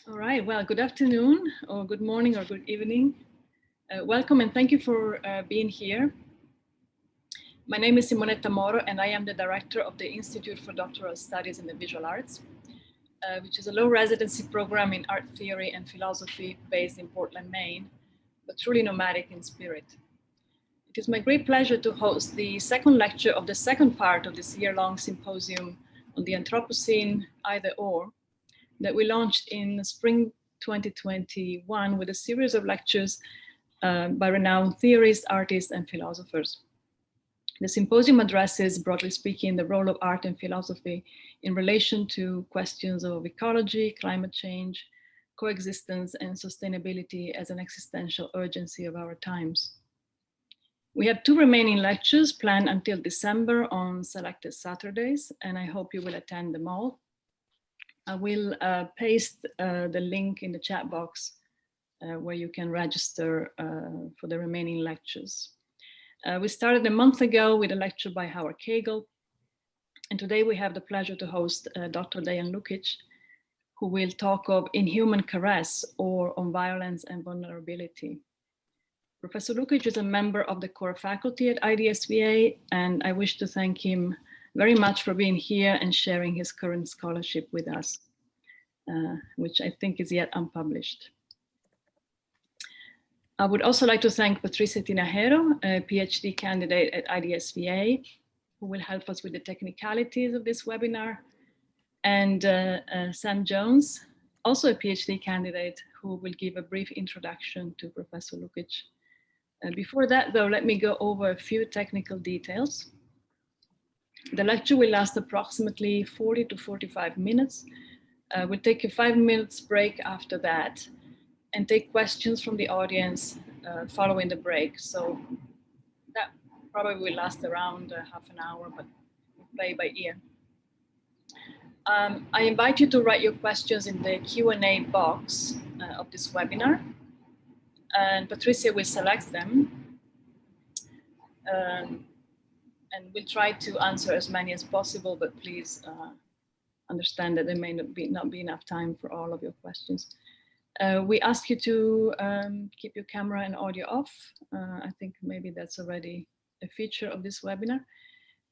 All right, well, good afternoon or good morning or good evening. Welcome and thank you for being here. My name is Simonetta Moro and I am the director of the Institute for Doctoral Studies in the Visual Arts, which is a low residency program in art theory and philosophy based in Portland, Maine, but truly nomadic in spirit. It is my great pleasure to host the second lecture of the second part of this year-long symposium on the Anthropocene, either or, that we launched in spring 2021 with a series of lectures by renowned theorists, artists, and philosophers. The symposium addresses, broadly speaking, the role of art and philosophy in relation to questions of ecology, climate change, coexistence, and sustainability as an existential urgency of our times. We have 2 remaining lectures planned until December on selected Saturdays, and I hope you will attend them all. I will paste the link in the chat box where you can register for the remaining lectures. We started a month ago with a lecture by Howard Kegel, and today we have the pleasure to host Dr. Dejan Lukic, who will talk of Inhuman Caress, or on violence and vulnerability. Professor Lukic is a member of the core faculty at IDSVA, and I wish to thank him very much for being here and sharing his current scholarship with us, which I think is yet unpublished. I would also like to thank Patricia Tinajero, a PhD candidate at IDSVA, who will help us with the technicalities of this webinar, and Sam Jones, also a PhD candidate, who will give a brief introduction to Professor Lukic. Before that, though, let me go over a few technical details. The lecture will last approximately 40 to 45 minutes. We'll take a 5 minutes break after that and take questions from the audience following the break. So that probably will last around half an hour, but we'll play by ear. I invite you to write your questions in the Q&A box of this webinar, and Patricia will select them. And we'll try to answer as many as possible, but please understand that there may not be enough time for all of your questions. We ask you to keep your camera and audio off. I think maybe that's already a feature of this webinar.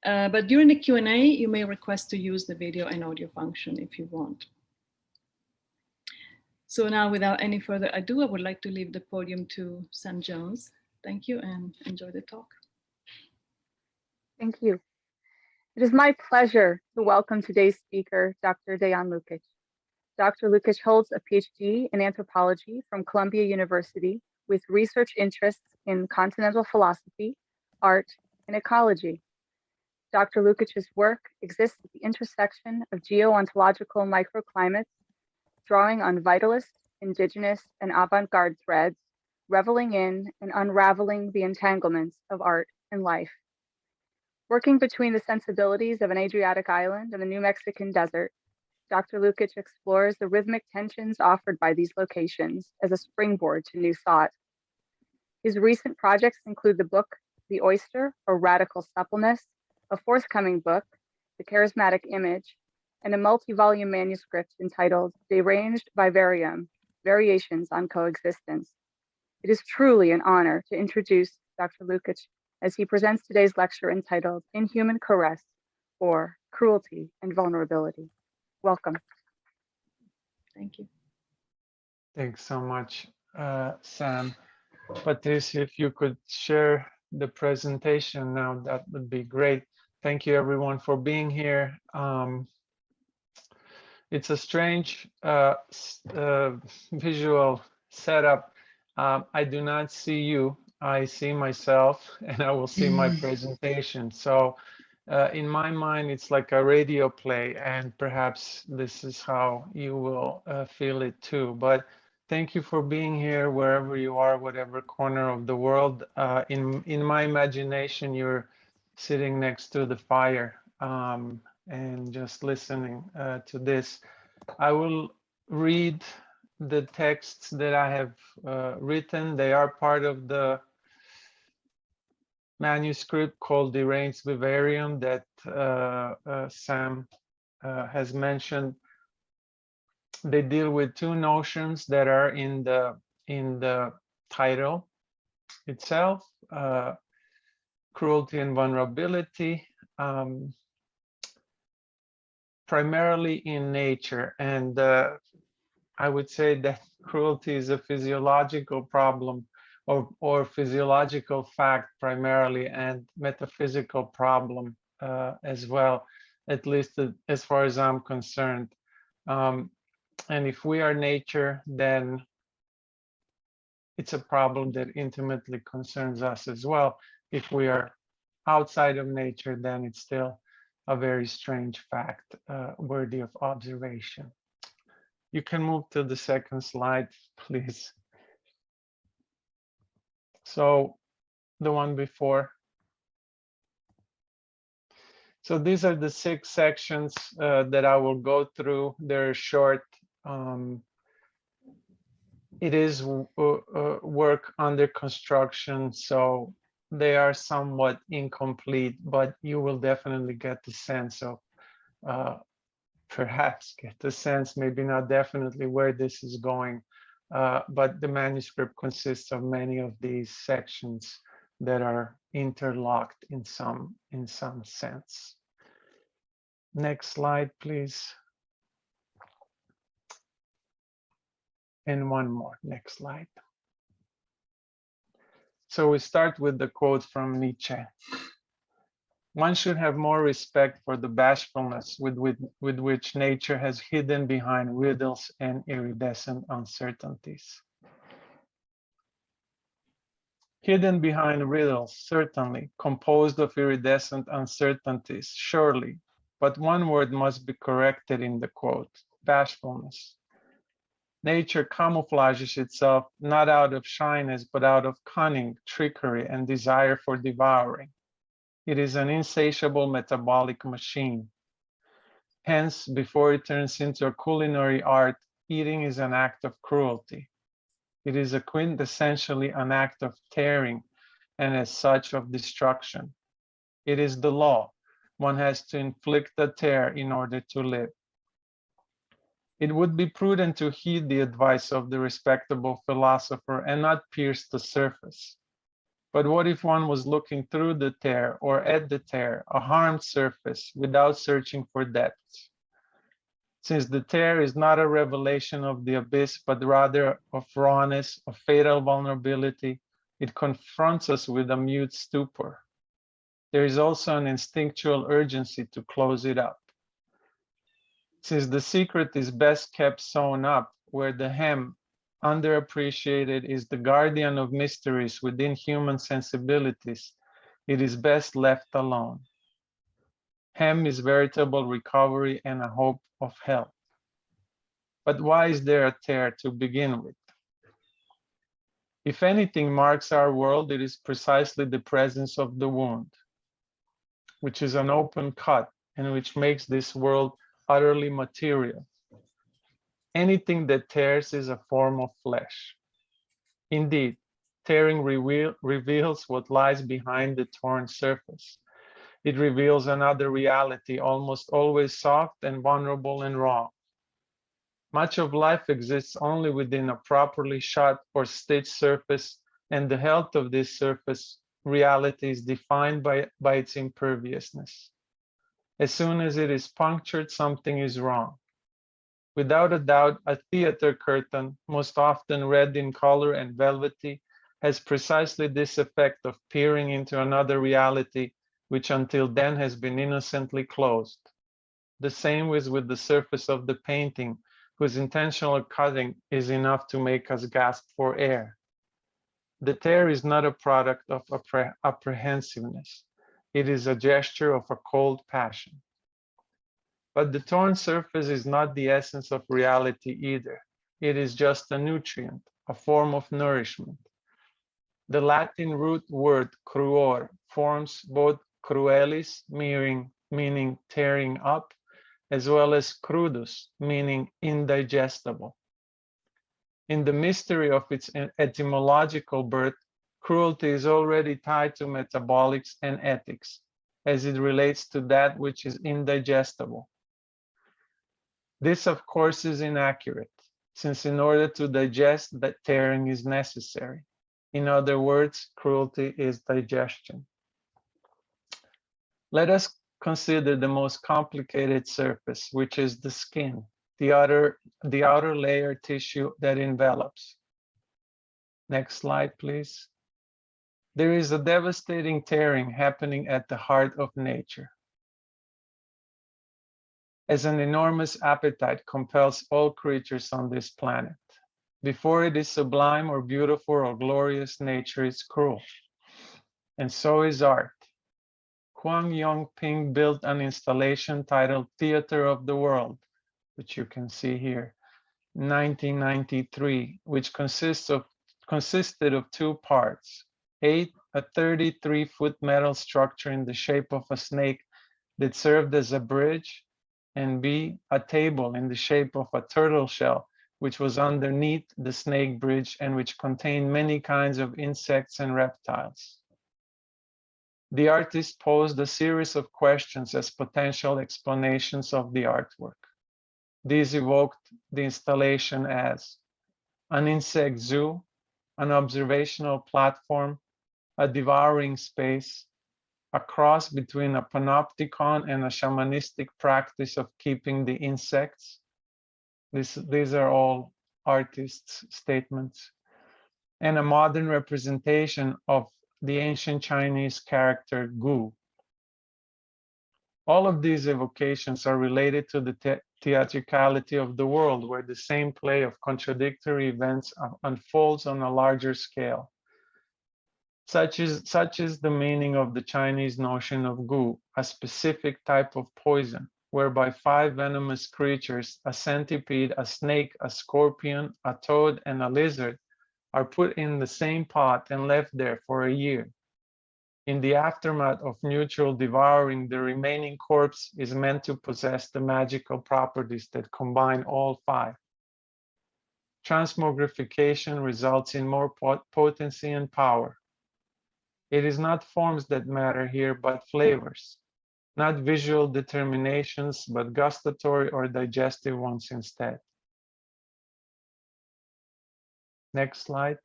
But during the Q&A, you may request to use the video and audio function if you want. So now, without any further ado, I would like to leave the podium to Sam Jones. Thank you and enjoy the talk. Thank you. It is my pleasure to welcome today's speaker, Dr. Dejan Lukic. Dr. Lukic holds a PhD in anthropology from Columbia University with research interests in continental philosophy, art, and ecology. Dr. Lukic's work exists at the intersection of geo-ontological microclimates, drawing on vitalist, indigenous, and avant-garde threads, reveling in and unraveling the entanglements of art and life. Working between the sensibilities of an Adriatic island and the New Mexican desert, Dr. Lukic explores the rhythmic tensions offered by these locations as a springboard to new thought. His recent projects include the book, The Oyster, or Radical Suppleness, a forthcoming book, The Charismatic Image, and a multi-volume manuscript entitled Deranged Vivarium, Variations on Coexistence. It is truly an honor to introduce Dr. Lukic as he presents today's lecture entitled Inhuman Caress, or Cruelty and Vulnerability. Welcome. Thank you. Thanks so much, Sam. Patricia, if you could share the presentation now, that would be great. Thank you everyone for being here. It's a strange visual setup. I do not see you. I see myself and I will see my presentation. So in my mind, it's like a radio play, and perhaps this is how you will feel it too. But thank you for being here wherever you are, whatever corner of the world. In my imagination, you're sitting next to the fire and just listening to this. I will read the texts that I have written. They are part of the manuscript called Deranged Vivarium that Sam has mentioned. They deal with two notions that are in the title itself, cruelty and vulnerability, primarily in nature. And I would say that cruelty is a physiological problem or physiological fact primarily, and metaphysical problem as well, at least as far as I'm concerned. And if we are nature, then it's a problem that intimately concerns us as well. If we are outside of nature, then it's still a very strange fact worthy of observation. You can move to the second slide, please. So the one before. So these are the 6 sections that I will go through. They're short. It is work under construction, so they are somewhat incomplete, but you will definitely get the sense of, perhaps get the sense, maybe not definitely, where this is going. But the manuscript consists of many of these sections that are interlocked in some sense. Next slide, please. And one more, next slide. So we start with the quote from Nietzsche. One should have more respect for the bashfulness with which nature has hidden behind riddles and iridescent uncertainties. Hidden behind riddles, certainly, composed of iridescent uncertainties, surely, but one word must be corrected in the quote, bashfulness. Nature camouflages itself not out of shyness, but out of cunning, trickery, and desire for devouring. It is an insatiable metabolic machine. Hence, before it turns into a culinary art, eating is an act of cruelty. It is a quintessentially an act of tearing, and as such of destruction. It is the law. One has to inflict a tear in order to live. It would be prudent to heed the advice of the respectable philosopher and not pierce the surface. But what if one was looking through the tear or at the tear, a harmed surface, without searching for depths? Since the tear is not a revelation of the abyss, but rather of rawness, of fatal vulnerability, it confronts us with a mute stupor. There is also an instinctual urgency to close it up. Since the secret is best kept sewn up, where the hem, underappreciated, is the guardian of mysteries within human sensibilities, it is best left alone. Hem is veritable recovery and a hope of health. But why is there a tear to begin with? If anything marks our world, it is precisely the presence of the wound, which is an open cut and which makes this world utterly material. Anything that tears is a form of flesh. Indeed, tearing reveals what lies behind the torn surface. It reveals another reality, almost always soft and vulnerable and raw. Much of life exists only within a properly shot or stitched surface, and the health of this surface reality is defined by its imperviousness. As soon as it is punctured, something is wrong. Without a doubt, a theater curtain, most often red in color and velvety, has precisely this effect of peering into another reality which until then has been innocently closed. The same is with the surface of the painting, whose intentional cutting is enough to make us gasp for air. The tear is not a product of apprehensiveness. It is a gesture of a cold passion. But the torn surface is not the essence of reality either. It is just a nutrient, a form of nourishment. The Latin root word cruor forms both cruelis, meaning tearing up, as well as crudus, meaning indigestible. In the mystery of its etymological birth, cruelty is already tied to metabolics and ethics, as it relates to that which is indigestible. This, of course, is inaccurate, since in order to digest, that tearing is necessary. In other words, cruelty is digestion. Let us consider the most complicated surface, which is the skin, the outer layer tissue that envelops. Next slide, please. There is a devastating tearing happening at the heart of nature, as an enormous appetite compels all creatures on this planet. Before it is sublime or beautiful or glorious, nature is cruel. And so is art. Huang Yongping built an installation titled Theater of the World, which you can see here, 1993, which consisted of two parts. A 33-foot metal structure in the shape of a snake that served as a bridge, and B, a table in the shape of a turtle shell, which was underneath the snake bridge and which contained many kinds of insects and reptiles. The artist posed a series of questions as potential explanations of the artwork. These evoked the installation as an insect zoo, an observational platform, a devouring space, a cross between a panopticon and a shamanistic practice of keeping the insects. These are all artists' statements. And a modern representation of the ancient Chinese character Gu. All of these evocations are related to the theatricality of the world, where the same play of contradictory events unfolds on a larger scale. Such is the meaning of the Chinese notion of gu, a specific type of poison, whereby 5 venomous creatures, a centipede, a snake, a scorpion, a toad, and a lizard, are put in the same pot and left there for a year. In the aftermath of mutual devouring, the remaining corpse is meant to possess the magical properties that combine all 5. Transmogrification results in more potency and power. It is not forms that matter here, but flavors, not visual determinations, but gustatory or digestive ones instead. Next slide.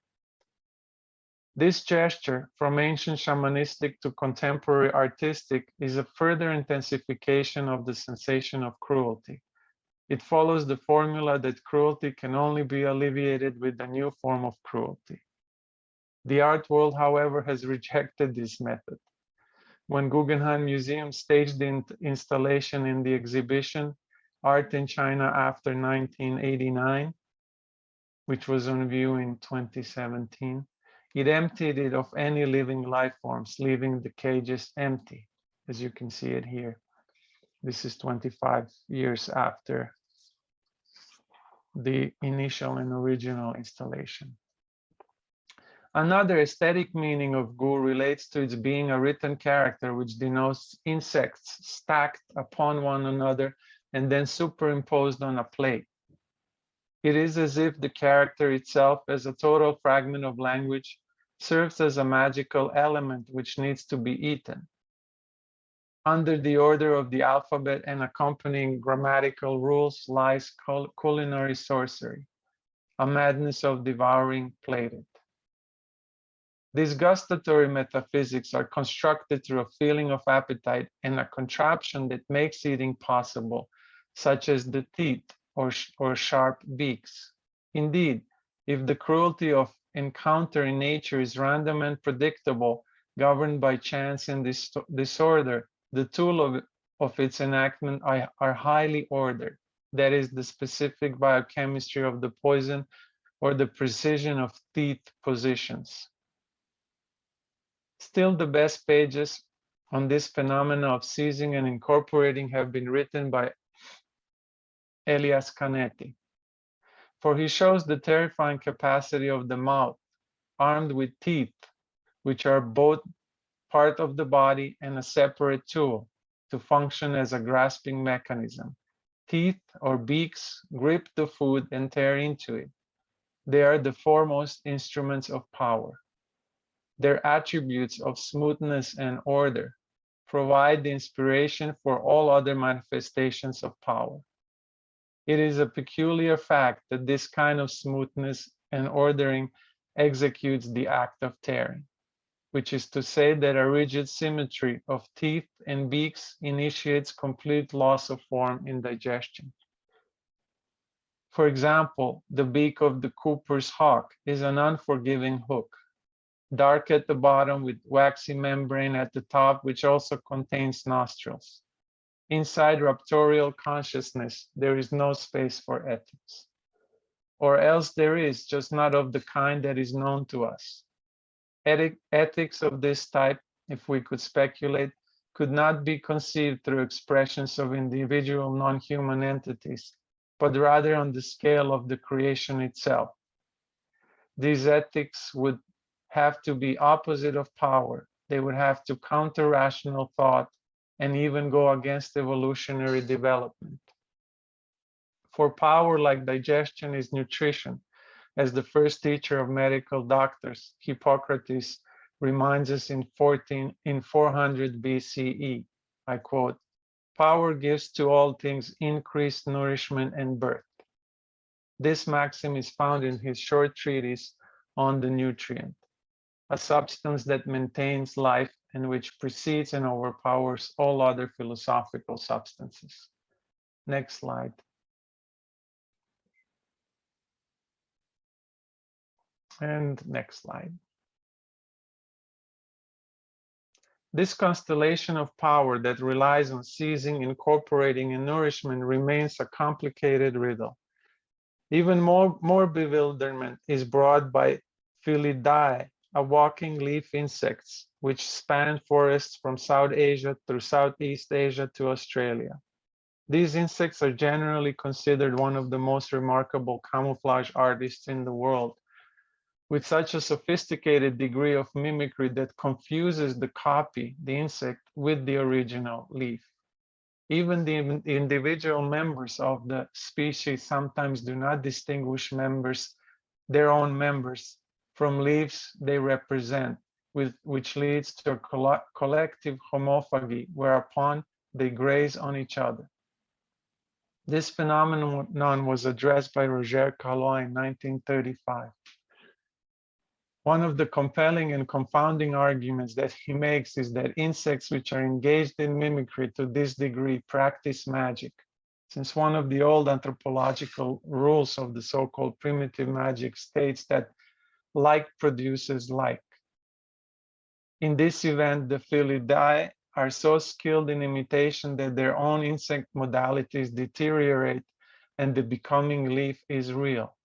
This gesture, from ancient shamanistic to contemporary artistic, is a further intensification of the sensation of cruelty. It follows the formula that cruelty can only be alleviated with a new form of cruelty. The art world, however, has rejected this method. When Guggenheim Museum staged the installation in the exhibition, Art in China After 1989, which was on view in 2017, it emptied it of any living life forms, leaving the cages empty, as you can see it here. This is 25 years after the initial and original installation. Another aesthetic meaning of gu relates to its being a written character, which denotes insects stacked upon one another and then superimposed on a plate. It is as if the character itself, as a total fragment of language, serves as a magical element which needs to be eaten. Under the order of the alphabet and accompanying grammatical rules lies culinary sorcery, a madness of devouring plated. These gustatory metaphysics are constructed through a feeling of appetite and a contraption that makes eating possible, such as the teeth or sharp beaks. Indeed, if the cruelty of encounter in nature is random and predictable, governed by chance and disorder, the tool of its enactment are highly ordered. That is, the specific biochemistry of the poison or the precision of teeth positions. Still, the best pages on this phenomena of seizing and incorporating have been written by Elias Canetti, for he shows the terrifying capacity of the mouth, armed with teeth, which are both part of the body and a separate tool, to function as a grasping mechanism. Teeth or beaks grip the food and tear into it. They are the foremost instruments of power. Their attributes of smoothness and order provide the inspiration for all other manifestations of power. It is a peculiar fact that this kind of smoothness and ordering executes the act of tearing, which is to say that a rigid symmetry of teeth and beaks initiates complete loss of form in digestion. For example, the beak of the Cooper's hawk is an unforgiving hook, dark at the bottom with waxy membrane at the top, which also contains nostrils. Inside raptorial consciousness, there is no space for ethics. Or else there is, just not of the kind that is known to us. Ethics of this type, if we could speculate, could not be conceived through expressions of individual non-human entities, but rather on the scale of the creation itself. These ethics would have to be opposite of power. They would have to counter rational thought and even go against evolutionary development. For power, like digestion, is nutrition. As the first teacher of medical doctors, Hippocrates, reminds us in 400 BCE, I quote, "Power gives to all things increased nourishment and birth." This maxim is found in his short treatise on the nutrient, a substance that maintains life and which precedes and overpowers all other philosophical substances. Next slide. And next slide. This constellation of power that relies on seizing, incorporating, and nourishment remains a complicated riddle. Even more bewilderment is brought by Felidae, a walking leaf insects, which span forests from South Asia through Southeast Asia to Australia. These insects are generally considered one of the most remarkable camouflage artists in the world, with such a sophisticated degree of mimicry that confuses the copy, the insect, with the original leaf. Even the individual members of the species sometimes do not distinguish their own members, from leaves they represent, which leads to a collective homophagy, whereupon they graze on each other. This phenomenon was addressed by Roger Callot in 1935. One of the compelling and confounding arguments that he makes is that insects which are engaged in mimicry to this degree practice magic, since one of the old anthropological rules of the so-called primitive magic states that like produces like. In this event, the Felidae are so skilled in imitation that their own insect modalities deteriorate and the becoming leaf is real.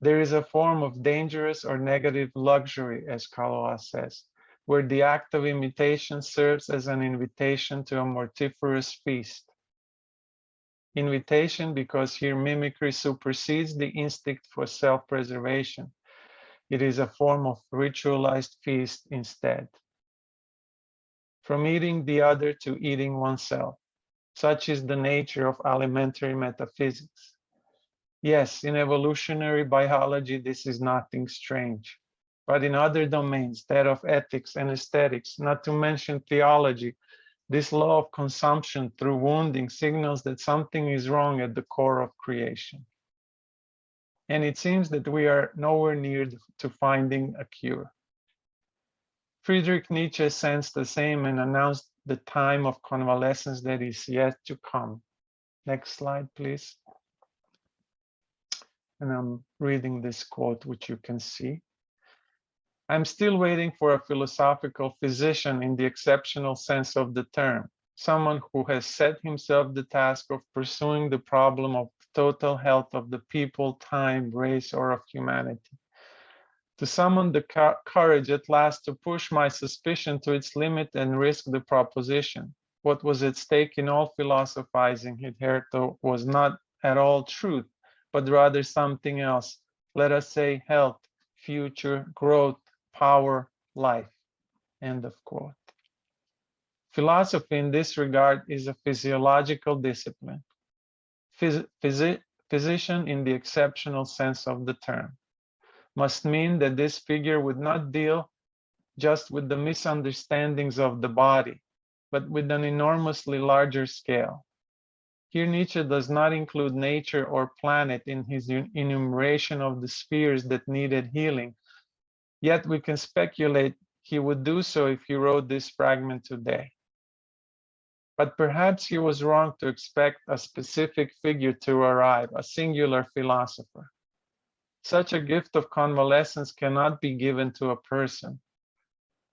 There is a form of dangerous or negative luxury, as Callot says, where the act of imitation serves as an invitation to a mortiferous feast. Invitation because here mimicry supersedes the instinct for self-preservation. It is a form of ritualized feast instead. From eating the other to eating oneself. Such is the nature of alimentary metaphysics. Yes, in evolutionary biology, this is nothing strange. But in other domains, that of ethics and aesthetics, not to mention theology, this law of consumption through wounding signals that something is wrong at the core of creation. And it seems that we are nowhere near to finding a cure. Friedrich Nietzsche sensed the same and announced the time of convalescence that is yet to come. Next slide, please. And I'm reading this quote, which you can see. I'm still waiting for a philosophical physician in the exceptional sense of the term, someone who has set himself the task of pursuing the problem of total health of the people, time, race, or of humanity. To summon the courage at last to push my suspicion to its limit and risk the proposition. What was at stake in all philosophizing hitherto was not at all truth, but rather something else. Let us say health, future, growth, power, life. End of quote. Philosophy in this regard is a physiological discipline. Physician in the exceptional sense of the term must mean that this figure would not deal just with the misunderstandings of the body, but with an enormously larger scale. Here Nietzsche does not include nature or planet in his enumeration of the spheres that needed healing, yet we can speculate he would do so if he wrote this fragment today. But perhaps he was wrong to expect a specific figure to arrive, a singular philosopher. Such a gift of convalescence cannot be given to a person.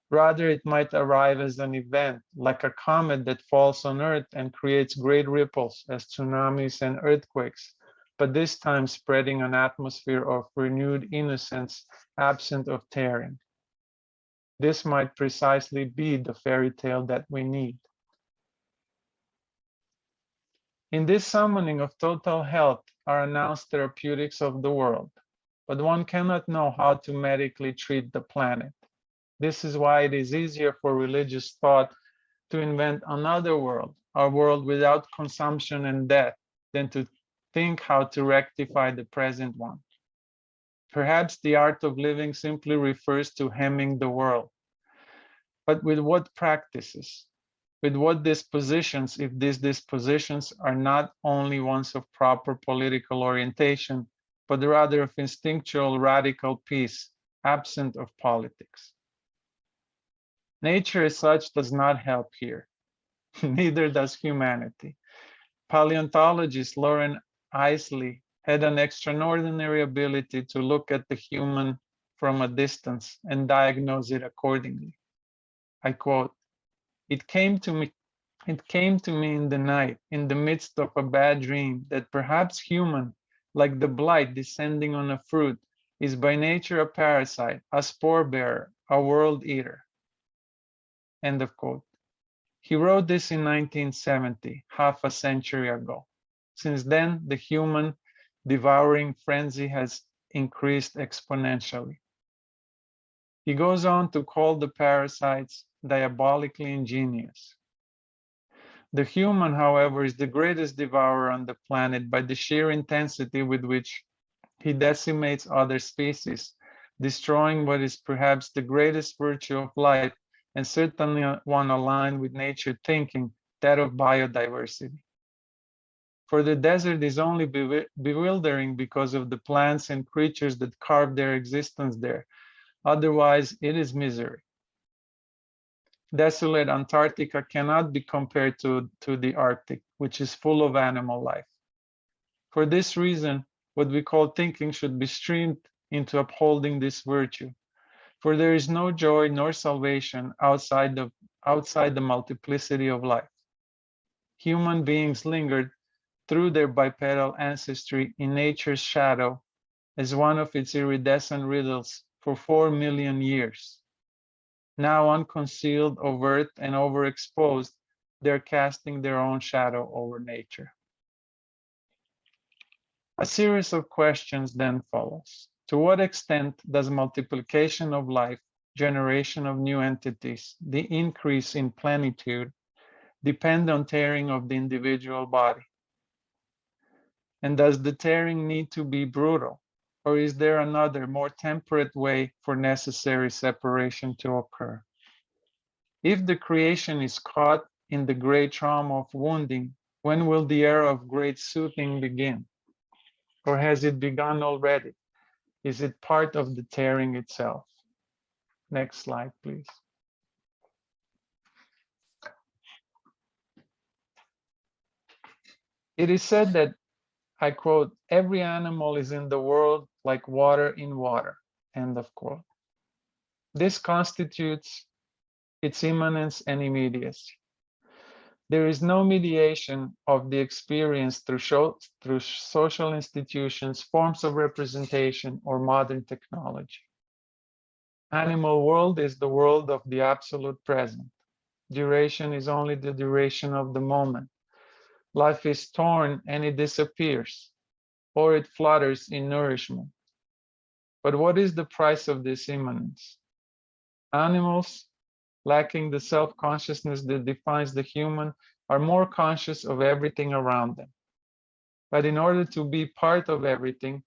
Rather, it might arrive as an event, like a comet that falls on Earth and creates great ripples as tsunamis and earthquakes, but this time spreading an atmosphere of renewed innocence, absent of tearing. This might precisely be the fairy tale that we need. In this summoning of total health are announced therapeutics of the world, but one cannot know how to medically treat the planet. This is why it is easier for religious thought to invent another world, a world without consumption and death, than to think how to rectify the present one. Perhaps the art of living simply refers to hemming the world. But with what practices? With what dispositions, if these dispositions are not only ones of proper political orientation, but rather of instinctual radical peace, absent of politics? Nature as such does not help here. Neither does humanity. Paleontologist Lauren Isley had an extraordinary ability to look at the human from a distance and diagnose it accordingly. I quote, it came to me in the night, in the midst of a bad dream, that perhaps human, like the blight descending on a fruit, is by nature a parasite, a spore bearer, a world eater. End of quote. He wrote this in 1970, half a century ago. Since then, the human devouring frenzy has increased exponentially. He goes on to call the parasites diabolically ingenious. The human, however, is the greatest devourer on the planet by the sheer intensity with which he decimates other species, destroying what is perhaps the greatest virtue of life, and certainly one aligned with nature thinking, that of biodiversity. For the desert is only bewildering because of the plants and creatures that carve their existence there. Otherwise, it is misery. Desolate Antarctica cannot be compared to the Arctic, which is full of animal life. For this reason, what we call thinking should be streamed into upholding this virtue. For there is no joy nor salvation outside the multiplicity of life. Human beings lingered through their bipedal ancestry in nature's shadow as one of its iridescent riddles for 4 million years. Now unconcealed, overt, and overexposed, they're casting their own shadow over nature. A series of questions then follows. To what extent does multiplication of life, generation of new entities, the increase in plenitude, depend on tearing of the individual body? And does the tearing need to be brutal? Or is there another, more temperate way for necessary separation to occur? If the creation is caught in the great trauma of wounding, when will the era of great soothing begin? Or has it begun already? Is it part of the tearing itself? Next slide, please. It is said that, I quote, every animal is in the world like water in water, end of quote. This constitutes its immanence and immediacy. There is no mediation of the experience through social institutions, forms of representation, or modern technology. Animal world is the world of the absolute present. Duration is only the duration of the moment. Life is torn and it disappears, or it flutters in nourishment. But what is the price of this immanence? Animals, lacking the self-consciousness that defines the human, are more conscious of everything around them. But in order to be part of everything,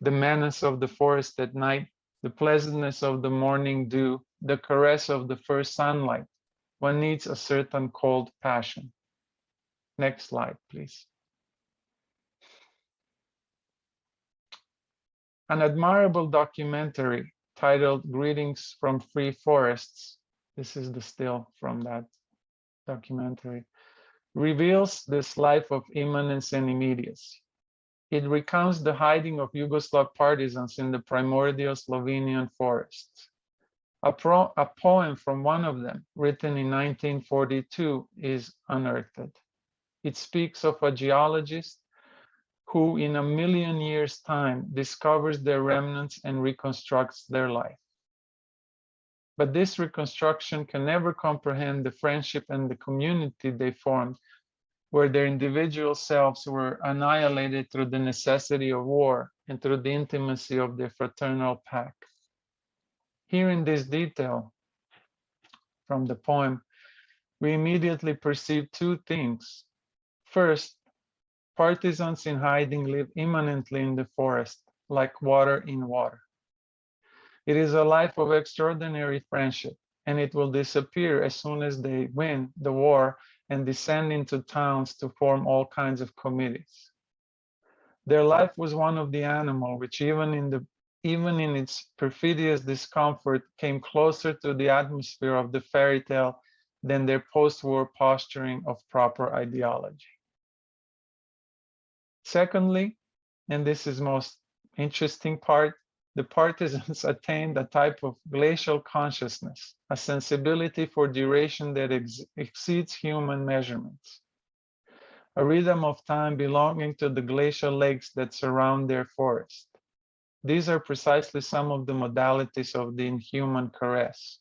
the menace of the forest at night, the pleasantness of the morning dew, the caress of the first sunlight, one needs a certain cold passion. Next slide, please. An admirable documentary titled Greetings from Free Forests, this is the still from that documentary, reveals this life of immanence and immediacy. It recounts the hiding of Yugoslav partisans in the primordial Slovenian forests. A poem from one of them, written in 1942, is unearthed. It speaks of a geologist who, in a million years' time, discovers their remnants and reconstructs their life. But this reconstruction can never comprehend the friendship and the community they formed, where their individual selves were annihilated through the necessity of war and through the intimacy of their fraternal pack. Here in this detail from the poem, we immediately perceive two things. First, partisans in hiding live immanently in the forest, like water in water. It is a life of extraordinary friendship, and it will disappear as soon as they win the war and descend into towns to form all kinds of committees. Their life was one of the animal, which even in its perfidious discomfort came closer to the atmosphere of the fairy tale than their post-war posturing of proper ideology. Secondly, and this is most interesting part, the partisans attained a type of glacial consciousness, a sensibility for duration that exceeds human measurements, a rhythm of time belonging to the glacial lakes that surround their forest. These are precisely some of the modalities of the inhuman caress.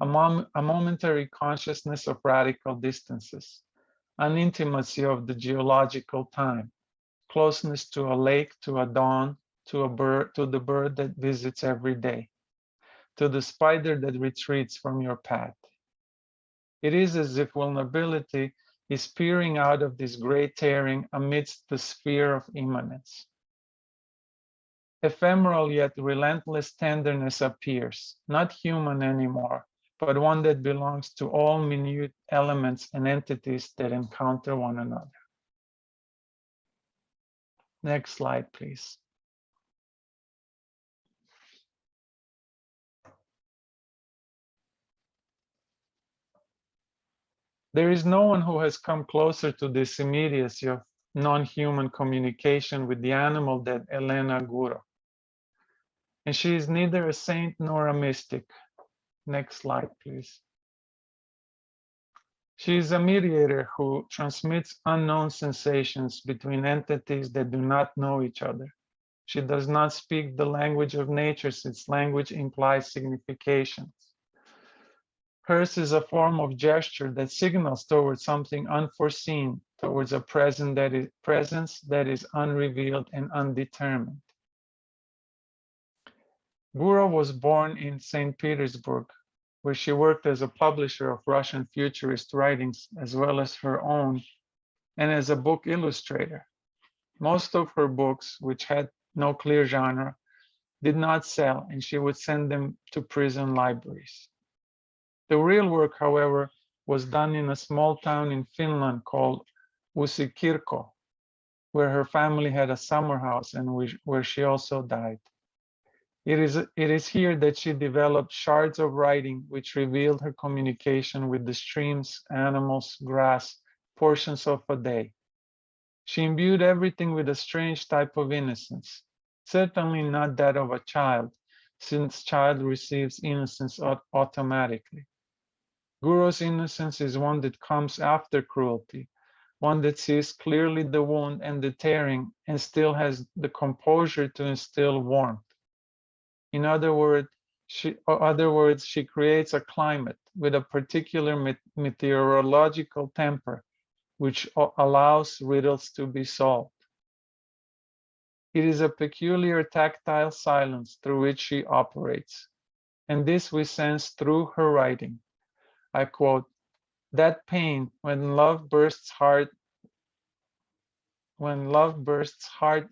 A momentary consciousness of radical distances, an intimacy of the geological time, closeness to a lake, to a dawn, to the bird that visits every day, to the spider that retreats from your path. It is as if vulnerability is peering out of this gray tearing amidst the sphere of immanence. Ephemeral yet relentless tenderness appears, not human anymore, but one that belongs to all minute elements and entities that encounter one another. Next slide, please. There is no one who has come closer to this immediacy of non-human communication with the animal than Elena Guro. And she is neither a saint nor a mystic. Next slide, please. She is a mediator who transmits unknown sensations between entities that do not know each other. She does not speak the language of nature, since language implies significations. Hers is a form of gesture that signals towards something unforeseen, towards a presence that is unrevealed and undetermined. Guro was born in St. Petersburg, where she worked as a publisher of Russian futurist writings, as well as her own, and as a book illustrator. Most of her books, which had no clear genre, did not sell, and she would send them to prison libraries. The real work, however, was done in a small town in Finland called Usikirko, where her family had a summer house and where she also died. It is here that she developed shards of writing which revealed her communication with the streams, animals, grass, portions of a day. She imbued everything with a strange type of innocence, certainly not that of a child, since child receives innocence automatically. Guro's innocence is one that comes after cruelty, one that sees clearly the wound and the tearing and still has the composure to instill warmth. In other words, she creates a climate with a particular meteorological temper, which allows riddles to be solved. It is a peculiar tactile silence through which she operates, and this we sense through her writing. I quote, "That pain when love bursts hard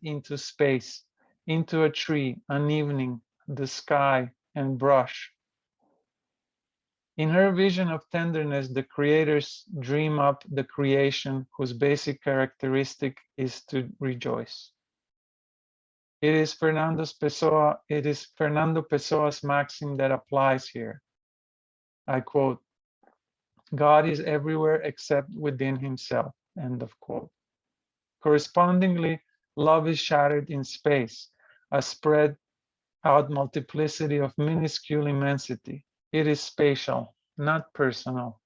into space, into a tree, an evening, the sky, and brush." In her vision of tenderness, the creators dream up the creation whose basic characteristic is to rejoice. It is Fernando Pessoa's maxim that applies here. I quote, God is everywhere except within himself, end of quote. Correspondingly, love is shattered in space, a spread out multiplicity of minuscule immensity. It is spatial, not personal.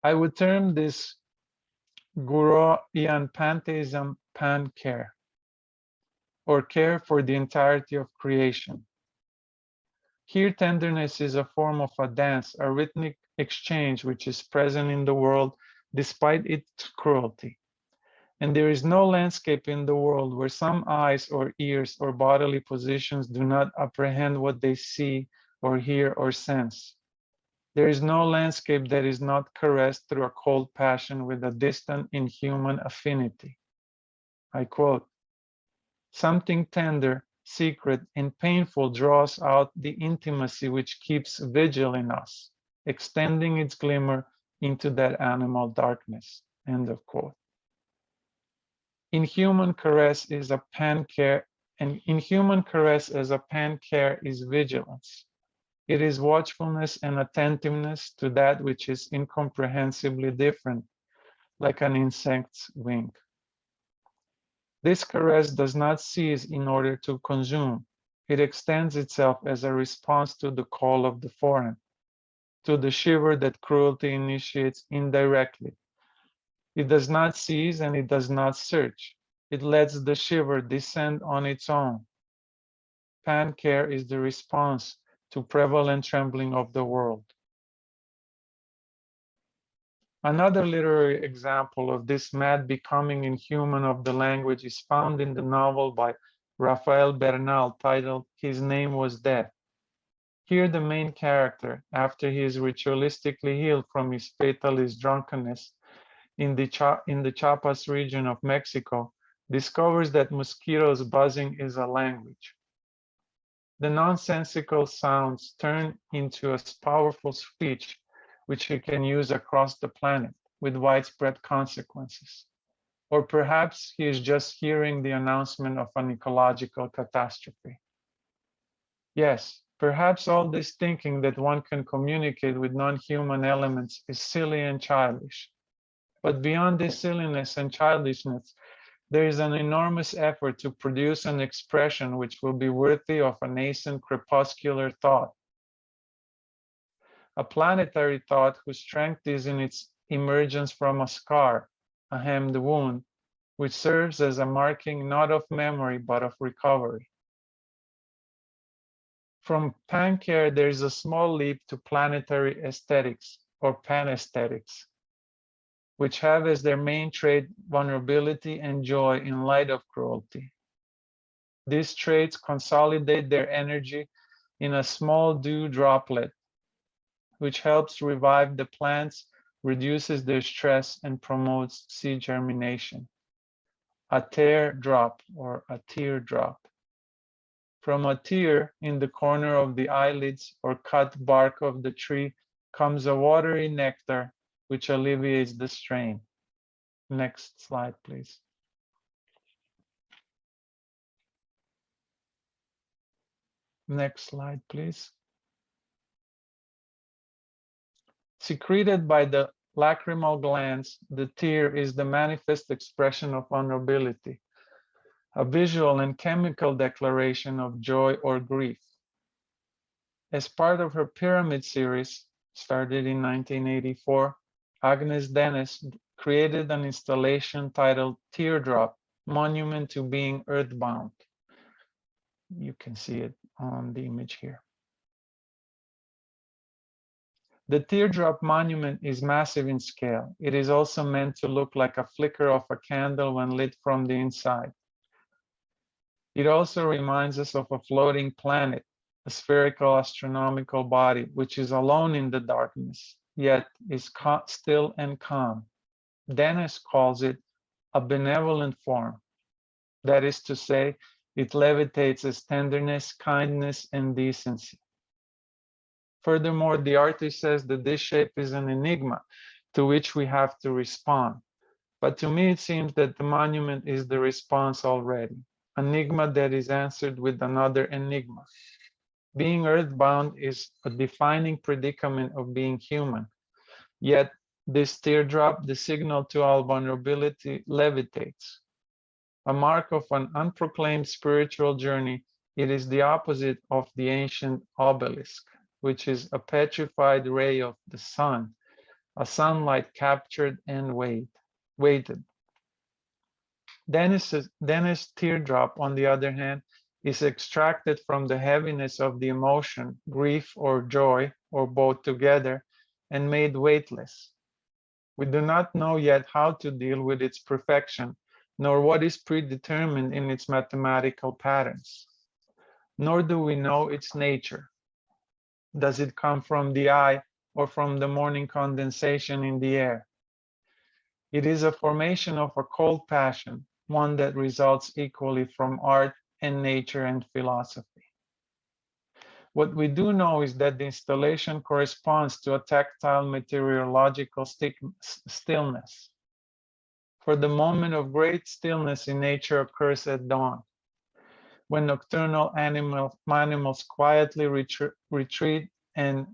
I would term this Guroian pantheism pan-care, or care for the entirety of creation. Here, tenderness is a form of a dance, a rhythmic exchange which is present in the world despite its cruelty. And there is no landscape in the world where some eyes or ears or bodily positions do not apprehend what they see or hear or sense. There is no landscape that is not caressed through a cold passion with a distant, inhuman affinity. I quote, something tender, secret, and painful draws out the intimacy which keeps vigil in us, extending its glimmer into that animal darkness, end of quote. Inhuman caress is a pan-care, and inhuman caress as a pan-care is vigilance. It is watchfulness and attentiveness to that which is incomprehensibly different, like an insect's wing. This caress does not cease in order to consume. It extends itself as a response to the call of the foreign, to the shiver that cruelty initiates indirectly. It does not cease and it does not search. It lets the shiver descend on its own. Pan-care is the response to prevalent trembling of the world. Another literary example of this mad becoming inhuman of the language is found in the novel by Rafael Bernal titled His Name Was Death. Here the main character, after he is ritualistically healed from his fatalist drunkenness in the Chiapas region of Mexico, discovers that mosquitoes buzzing is a language. The nonsensical sounds turn into a powerful speech which he can use across the planet with widespread consequences. Or perhaps he is just hearing the announcement of an ecological catastrophe. Yes, perhaps all this thinking that one can communicate with non-human elements is silly and childish. But beyond this silliness and childishness, there is an enormous effort to produce an expression which will be worthy of a nascent crepuscular thought. A planetary thought whose strength is in its emergence from a scar, a hemmed wound, which serves as a marking not of memory but of recovery. From pan-care, there is a small leap to planetary aesthetics, or pan-aesthetics, which have as their main trait vulnerability and joy in light of cruelty. These traits consolidate their energy in a small dew droplet, which helps revive the plants, reduces their stress, and promotes seed germination. A tear drop, or a teardrop. From a tear in the corner of the eyelids or cut bark of the tree comes a watery nectar which alleviates the strain. Next slide, please. Next slide, please. Secreted by the lacrimal glands, the tear is the manifest expression of vulnerability, a visual and chemical declaration of joy or grief. As part of her Pyramid series, started in 1984, Agnes Dennis created an installation titled Teardrop, Monument to Being Earthbound. You can see it on the image here. The teardrop monument is massive in scale. It is also meant to look like a flicker of a candle when lit from the inside. It also reminds us of a floating planet, a spherical astronomical body, which is alone in the darkness, yet is still and calm. Dennis calls it a benevolent form. That is to say, it levitates as tenderness, kindness, and decency. Furthermore, the artist says that this shape is an enigma to which we have to respond. But to me, it seems that the monument is the response already, an enigma that is answered with another enigma. Being earthbound is a defining predicament of being human. Yet this teardrop, the signal to all vulnerability, levitates. A mark of an unproclaimed spiritual journey, it is the opposite of the ancient obelisk, which is a petrified ray of the sun, a sunlight captured and weighted. Dennis' teardrop, on the other hand, is extracted from the heaviness of the emotion, grief or joy, or both together, and made weightless. We do not know yet how to deal with its perfection, nor what is predetermined in its mathematical patterns. Nor do we know its nature. Does it come from the eye or from the morning condensation in the air? It is a formation of a cold passion, one that results equally from art and nature and philosophy. What we do know is that the installation corresponds to a tactile meteorological stillness. For the moment of great stillness in nature occurs at dawn, when nocturnal animals quietly retreat and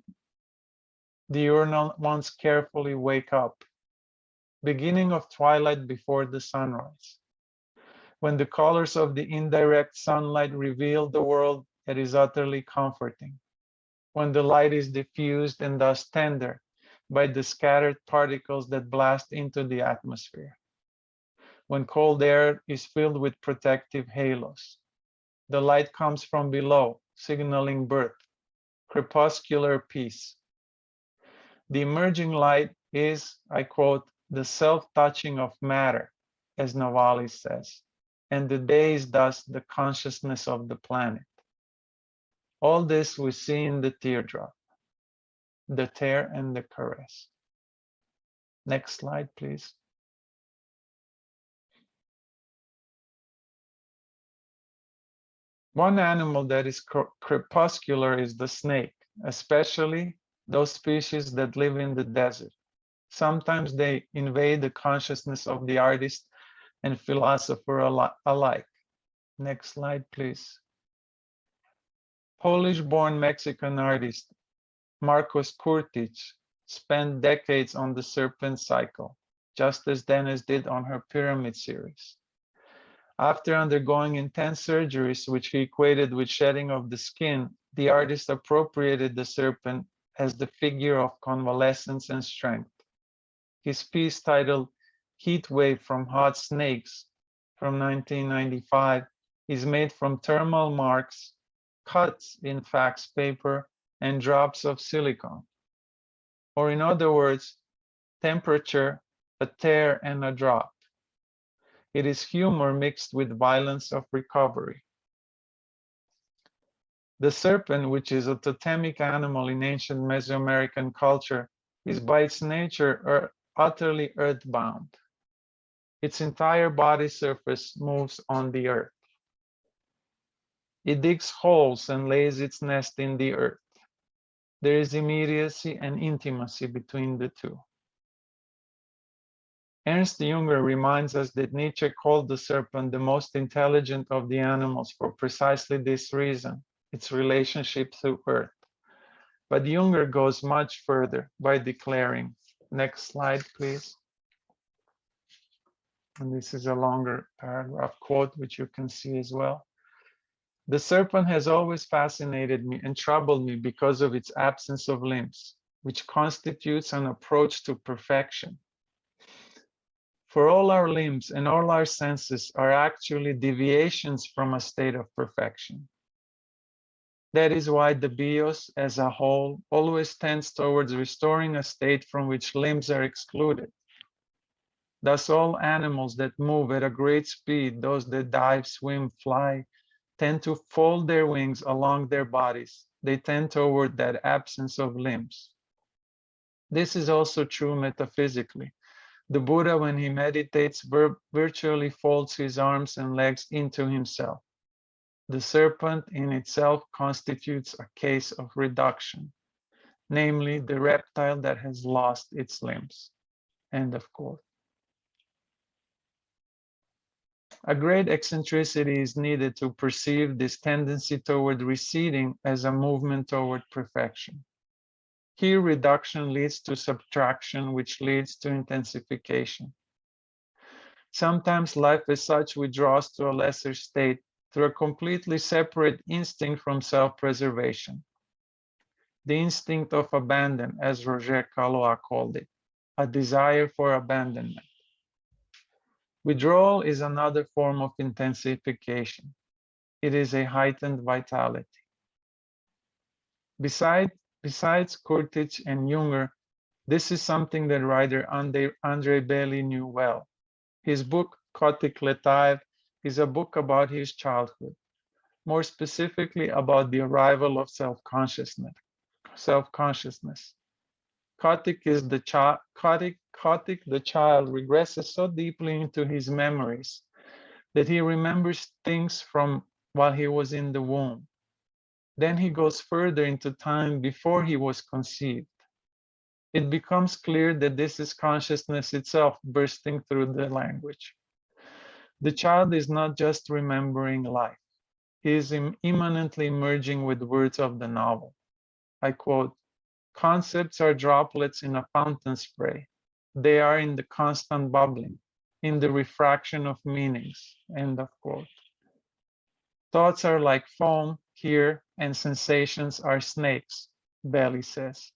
diurnal ones carefully wake up. Beginning of twilight before the sunrise. When the colors of the indirect sunlight reveal the world, it is utterly comforting. When the light is diffused and thus tender by the scattered particles that blast into the atmosphere. When cold air is filled with protective halos. The light comes from below, signaling birth, crepuscular peace. The emerging light is, I quote, the self-touching of matter, as Novalis says, and the day is thus the consciousness of the planet. All this we see in the teardrop, the tear and the caress. Next slide, please. One animal that is crepuscular is the snake, especially those species that live in the desert. Sometimes they invade the consciousness of the artist and philosopher alike. Next slide, please. Polish-born Mexican artist Marcos Curtic spent decades on the serpent cycle, just as Dennis did on her pyramid series. After undergoing intense surgeries, which he equated with shedding of the skin, the artist appropriated the serpent as the figure of convalescence and strength. His piece titled Heat Wave from Hot Snakes from 1995 is made from thermal marks, cuts in fax paper, and drops of silicone. Or in other words, temperature, a tear, and a drop. It is humor mixed with violence of recovery. The serpent, which is a totemic animal in ancient Mesoamerican culture, is by its nature utterly earthbound. Its entire body surface moves on the earth. It digs holes and lays its nest in the earth. There is immediacy and intimacy between the two. Ernst Junger reminds us that Nietzsche called the serpent the most intelligent of the animals for precisely this reason, its relationship to earth. But Junger goes much further by declaring, next slide, please. And this is a longer paragraph quote, which you can see as well. The serpent has always fascinated me and troubled me because of its absence of limbs, which constitutes an approach to perfection. For all our limbs and all our senses are actually deviations from a state of perfection. That is why the bios as a whole always tends towards restoring a state from which limbs are excluded. Thus all animals that move at a great speed, those that dive, swim, fly, tend to fold their wings along their bodies. They tend toward that absence of limbs. This is also true metaphysically. The Buddha, when he meditates, virtually folds his arms and legs into himself. The serpent in itself constitutes a case of reduction, namely the reptile that has lost its limbs. End of quote. A great eccentricity is needed to perceive this tendency toward receding as a movement toward perfection. Here, reduction leads to subtraction, which leads to intensification. Sometimes life as such withdraws to a lesser state through a completely separate instinct from self-preservation. The instinct of abandon, as Roger Calois called it, a desire for abandonment. Withdrawal is another form of intensification. It is a heightened vitality. Besides Lukic and Junger, this is something that writer André Bailey knew well. His book, Kotick Letaev, is a book about his childhood, more specifically about the arrival of self-consciousness. Kotick, the child, regresses so deeply into his memories that he remembers things from while he was in the womb. Then he goes further into time before he was conceived. It becomes clear that this is consciousness itself bursting through the language. The child is not just remembering life. He is immanently merging with words of the novel. I quote, "Concepts are droplets in a fountain spray. They are in the constant bubbling, in the refraction of meanings," end of quote. Thoughts are like foam here, and sensations are snakes, Bailey says.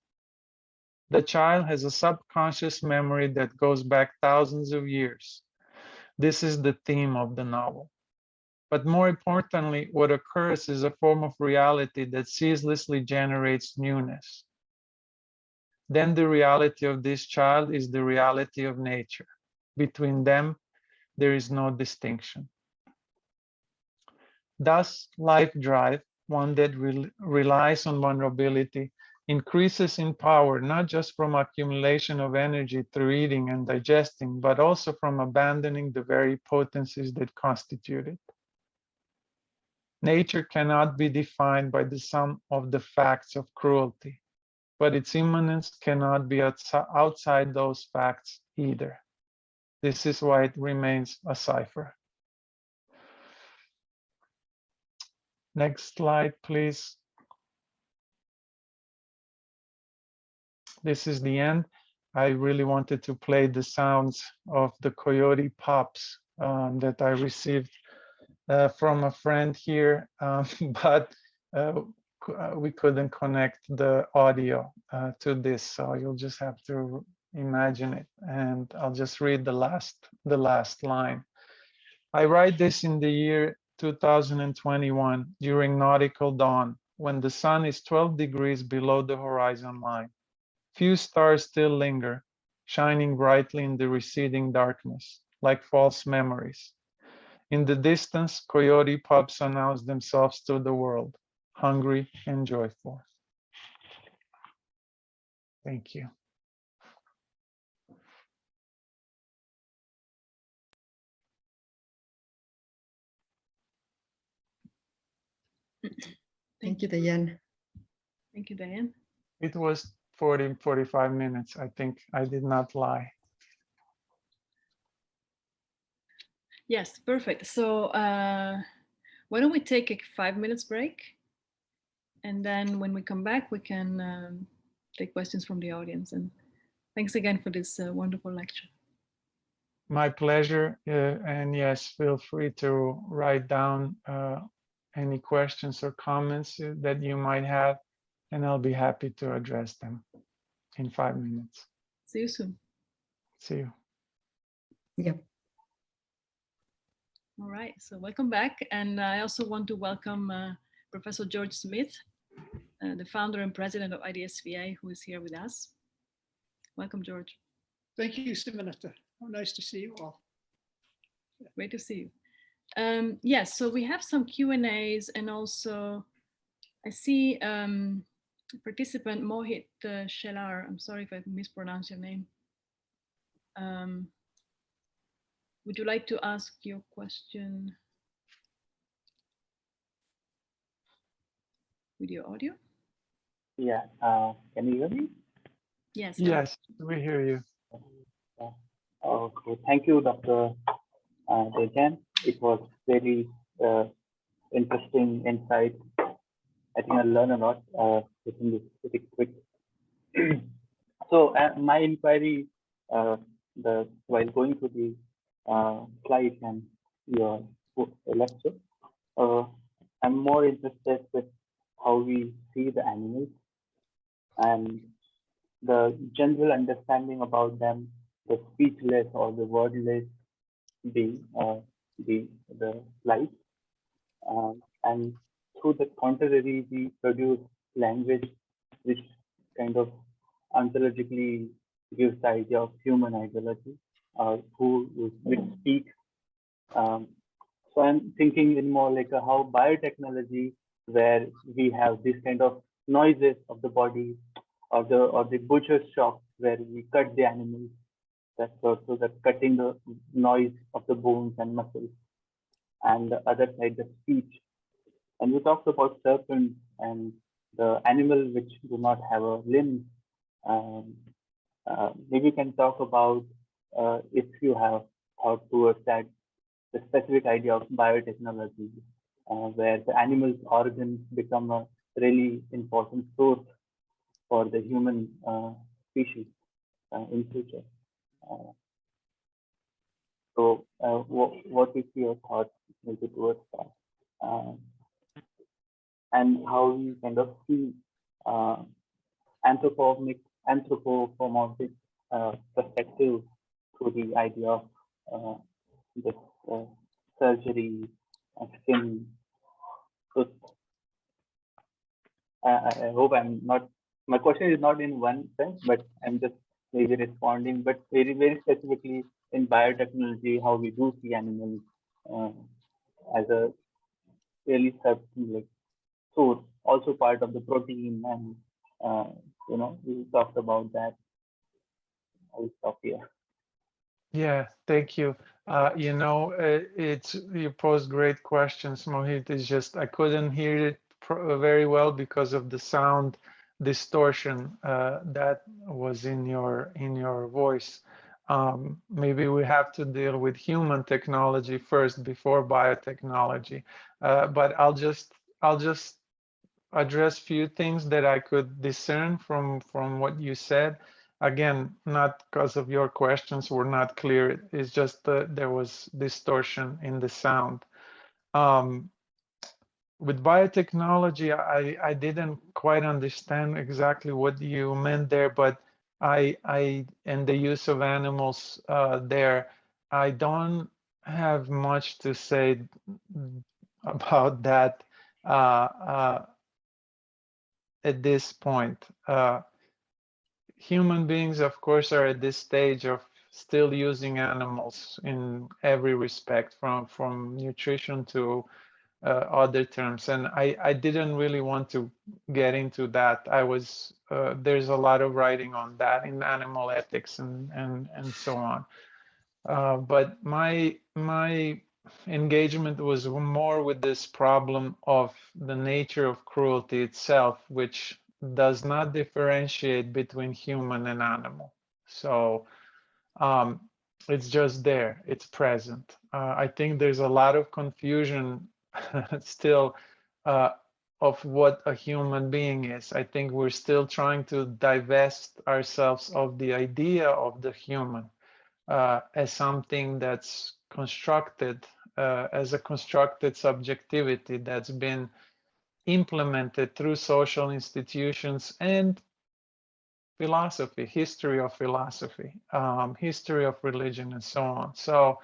The child has a subconscious memory that goes back thousands of years. This is the theme of the novel. But more importantly, what occurs is a form of reality that ceaselessly generates newness. Then the reality of this child is the reality of nature. Between them, there is no distinction. Thus, life drive, one that relies on vulnerability, increases in power, not just from accumulation of energy through eating and digesting, but also from abandoning the very potencies that constitute it. Nature cannot be defined by the sum of the facts of cruelty, but its immanence cannot be outside those facts either. This is why it remains a cipher. Next slide, please. This is the end. I really wanted to play the sounds of the coyote pops that I received from a friend here, but we couldn't connect the audio to this, so you'll just have to imagine it. And I'll just read the last line. I write this in the year 2021 during nautical dawn, when the sun is 12 degrees below the horizon line. Few stars still linger, shining brightly in the receding darkness, like false memories. In the distance, coyote pups announce themselves to the world, hungry and joyful. Thank you. Thank you, Dejan. Thank you, Dejan. It was 45 minutes. I think I did not lie. Yes, perfect. So why don't we take a 5 minutes break? And then when we come back, we can take questions from the audience. And thanks again for this wonderful lecture. My pleasure. And yes, feel free to write down any questions or comments that you might have, and I'll be happy to address them in 5 minutes. See you soon. See you. Yep. All right, so welcome back. And I also want to welcome Professor George Smith, the founder and president of IDSVA, who is here with us. Welcome, George. Thank you, Simonetta. Oh, nice to see you all. Great to see you. Yes, so we have some Q&As, and also I see participant Mohit Shelar. I'm sorry if I mispronounced your name. Would you like to ask your question with your audio? Yeah, can you hear me? Yes. Yes, we hear you. Oh, cool. Thank you, Dr. Dejan. it was very interesting insight. I think I learned a lot within this pretty quick. So my inquiry, while going through the slides and your lecture, I'm more interested with how we see the animals and the general understanding about them, the speechless or the wordless being, the life, and through the contrary, we produce language which kind of ontologically gives the idea of human ideology, which speaks. So I'm thinking in more like how biotechnology, where we have this kind of noises of the body, or the butcher's shop where we cut the animals. That's also the cutting the noise of the bones and muscles, and the other side the speech. And we talked about serpents and the animal which do not have a limb. Maybe you can talk about if you have thought towards that, the specific idea of biotechnology, where the animal's organs become a really important source for the human species in future. So what is your thought maybe towards that? And how we kind of see anthropomorphic perspective through the idea of this surgery, skin. So I hope I'm not, my question is not in one sense, but I'm just maybe responding, but very, very specifically in biotechnology, how we do see animals as a really certain like source, also part of the protein, and we talked about that. I'll stop here. Yeah, thank you. You pose great questions, Mohit. It's just I couldn't hear it very well because of the sound distortion that was in your voice. Maybe we have to deal with human technology first before biotechnology. But I'll just address few things that I could discern from what you said. Again, not because of your questions were not clear. It's just that there was distortion in the sound. With biotechnology, I didn't quite understand exactly what you meant there, but and the use of animals there, I don't have much to say about that at this point. Human beings, of course, are at this stage of still using animals in every respect, from nutrition to other terms. And I didn't really want to get into that. There's a lot of writing on that in animal ethics and so on. But my engagement was more with this problem of the nature of cruelty itself, which does not differentiate between human and animal. So it's just there, it's present. I think there's a lot of confusion still of what a human being is. I think we're still trying to divest ourselves of the idea of the human as something that's constructed, as a constructed subjectivity that's been implemented through social institutions and philosophy, history of philosophy, history of religion, and so on. So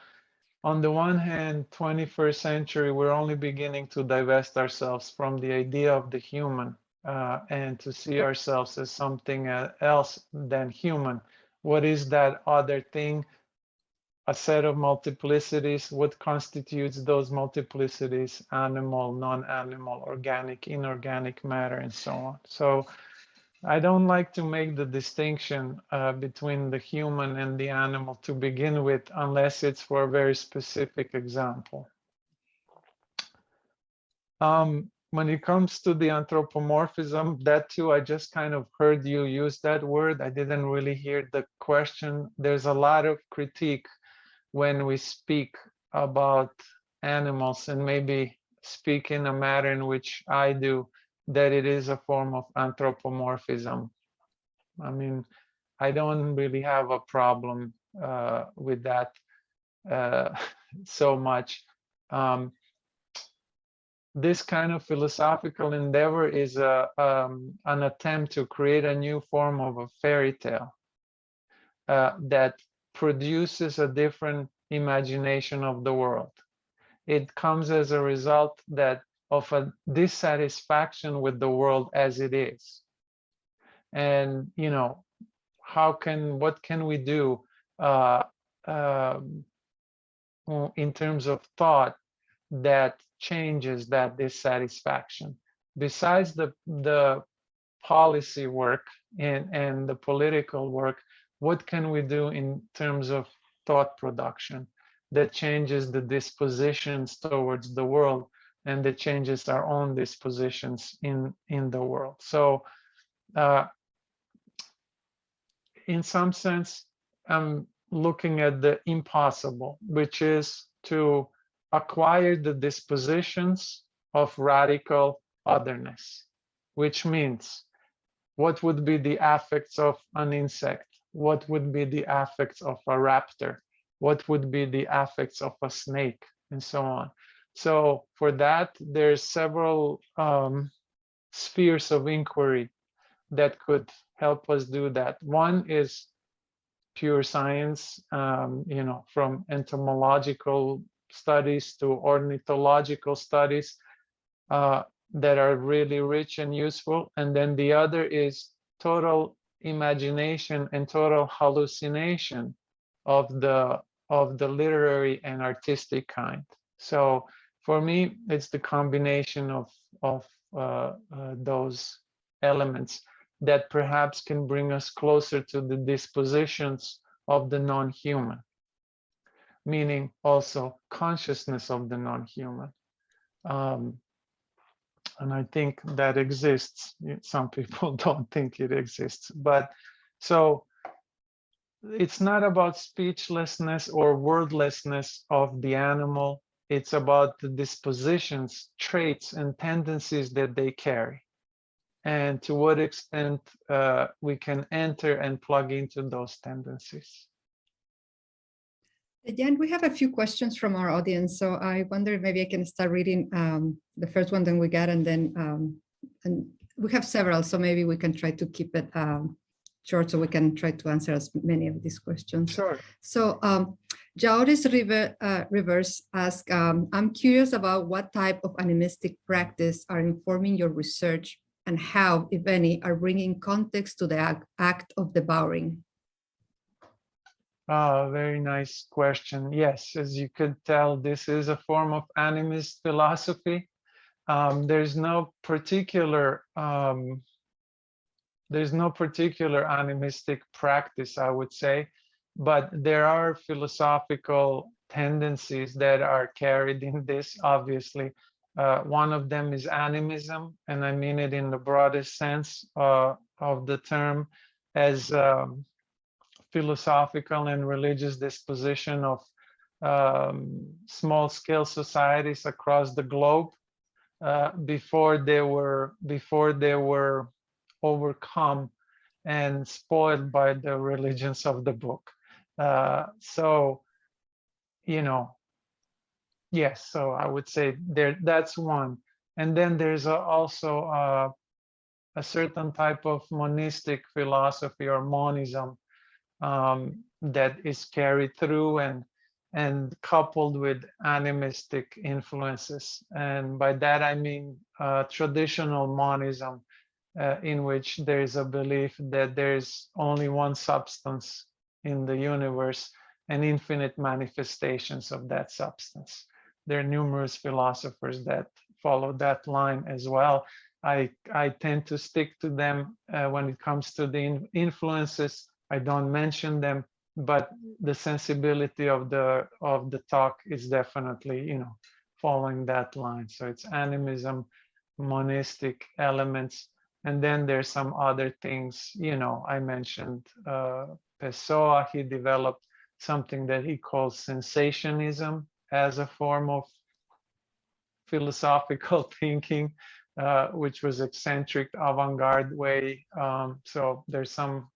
on the one hand, 21st century, we're only beginning to divest ourselves from the idea of the human and to see ourselves as something else than human. What is that other thing? A set of multiplicities. What constitutes those multiplicities? Animal, non-animal, organic, inorganic matter, and so on. So I don't like to make the distinction between the human and the animal to begin with, unless it's for a very specific example. When it comes to the anthropomorphism, that too, I just kind of heard you use that word. I didn't really hear the question. There's a lot of critique when we speak about animals and maybe speak in a manner in which I do, that it is a form of anthropomorphism. I mean, I don't really have a problem with that so much. This kind of philosophical endeavor is an attempt to create a new form of a fairy tale that produces a different imagination of the world. It comes as a result of a dissatisfaction with the world as it is. And, you know, what can we do in terms of thought that changes that dissatisfaction? Besides the policy work and the political work, what can we do in terms of thought production that changes the dispositions towards the world and that changes our own dispositions in the world? So in some sense, I'm looking at the impossible, which is to acquire the dispositions of radical otherness, which means what would be the affects of an insect? What would be the affects of a raptor? What would be the affects of a snake? And so on. So for that, there's several spheres of inquiry that could help us do that. One is pure science, you know, from entomological studies to ornithological studies that are really rich and useful. And then the other is total imagination and total hallucination of the literary and artistic kind. So for me, it's the combination of those elements that perhaps can bring us closer to the dispositions of the non-human, meaning also consciousness of the non-human. And I think that exists. Some people don't think it exists. But so it's not about speechlessness or wordlessness of the animal. It's about the dispositions, traits, and tendencies that they carry, and to what extent we can enter and plug into those tendencies. Jan, we have a few questions from our audience, so I wonder if maybe I can start reading the first one that we got, and then and we have several, so maybe we can try to keep it short so we can try to answer as many of these questions. Sure. So Jauris Rivers asks, I'm curious about what type of animistic practice are informing your research and how, if any, are bringing context to the act of devouring. Very nice question. Yes, as you could tell, this is a form of animist philosophy. There's no particular animistic practice, I would say, but there are philosophical tendencies that are carried in this, obviously. One of them is animism, and I mean it in the broadest sense of the term, as philosophical and religious disposition of small-scale societies across the globe before they were overcome and spoiled by the religions of the book. So, you know, yes. So I would say that's one, and then there's also a certain type of monistic philosophy or monism that is carried through and coupled with animistic influences. And by that I mean traditional monism, in which there is a belief that there is only one substance in the universe and infinite manifestations of that substance. There are numerous philosophers that follow that line as well. I tend to stick to them when it comes to the influences. I don't mention them, but the sensibility of the talk is definitely, you know, following that line. So it's animism, monistic elements, and then there's some other things. You know, I mentioned Pessoa. He developed something that he calls sensationism as a form of philosophical thinking, which was eccentric, avant-garde way. So there's some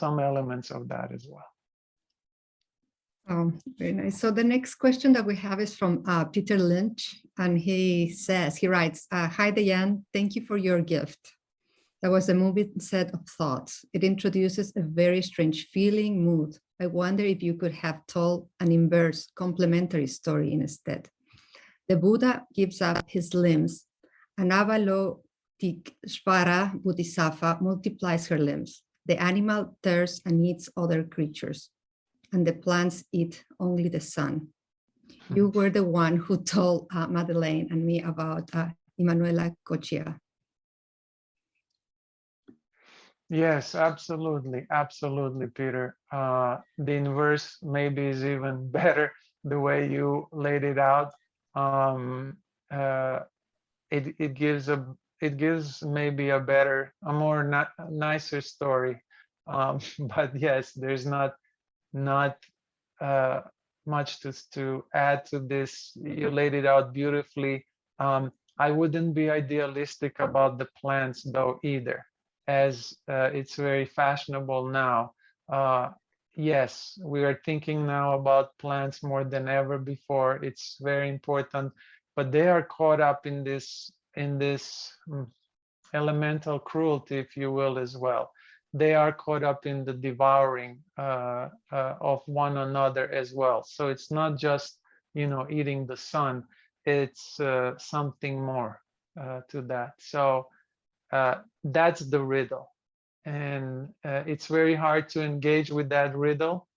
elements of that as well. Very nice. So the next question that we have is from Peter Lynch, and he writes, "Hi, Dejan, thank you for your gift. That was a moving set of thoughts. It introduces a very strange feeling, mood. I wonder if you could have told an inverse, complementary story instead. The Buddha gives up his limbs. An Avalokiteshvara Bodhisattva multiplies her limbs. The animal tears and eats other creatures, and the plants eat only the sun. You were the one who told Madeleine and me about Emanuela Cochia." Yes, absolutely, absolutely, Peter. The inverse maybe is even better the way you laid it out. It gives maybe a more nicer story. But yes, there's not much to add to this. You laid it out beautifully. I wouldn't be idealistic about the plants though either, as it's very fashionable now. Yes, we are thinking now about plants more than ever before. It's very important, but they are caught up in this elemental cruelty, if you will, as well. They are caught up in the devouring of one another as well. So it's not just, eating the sun. It's something more to that. So that's the riddle, and it's very hard to engage with that riddle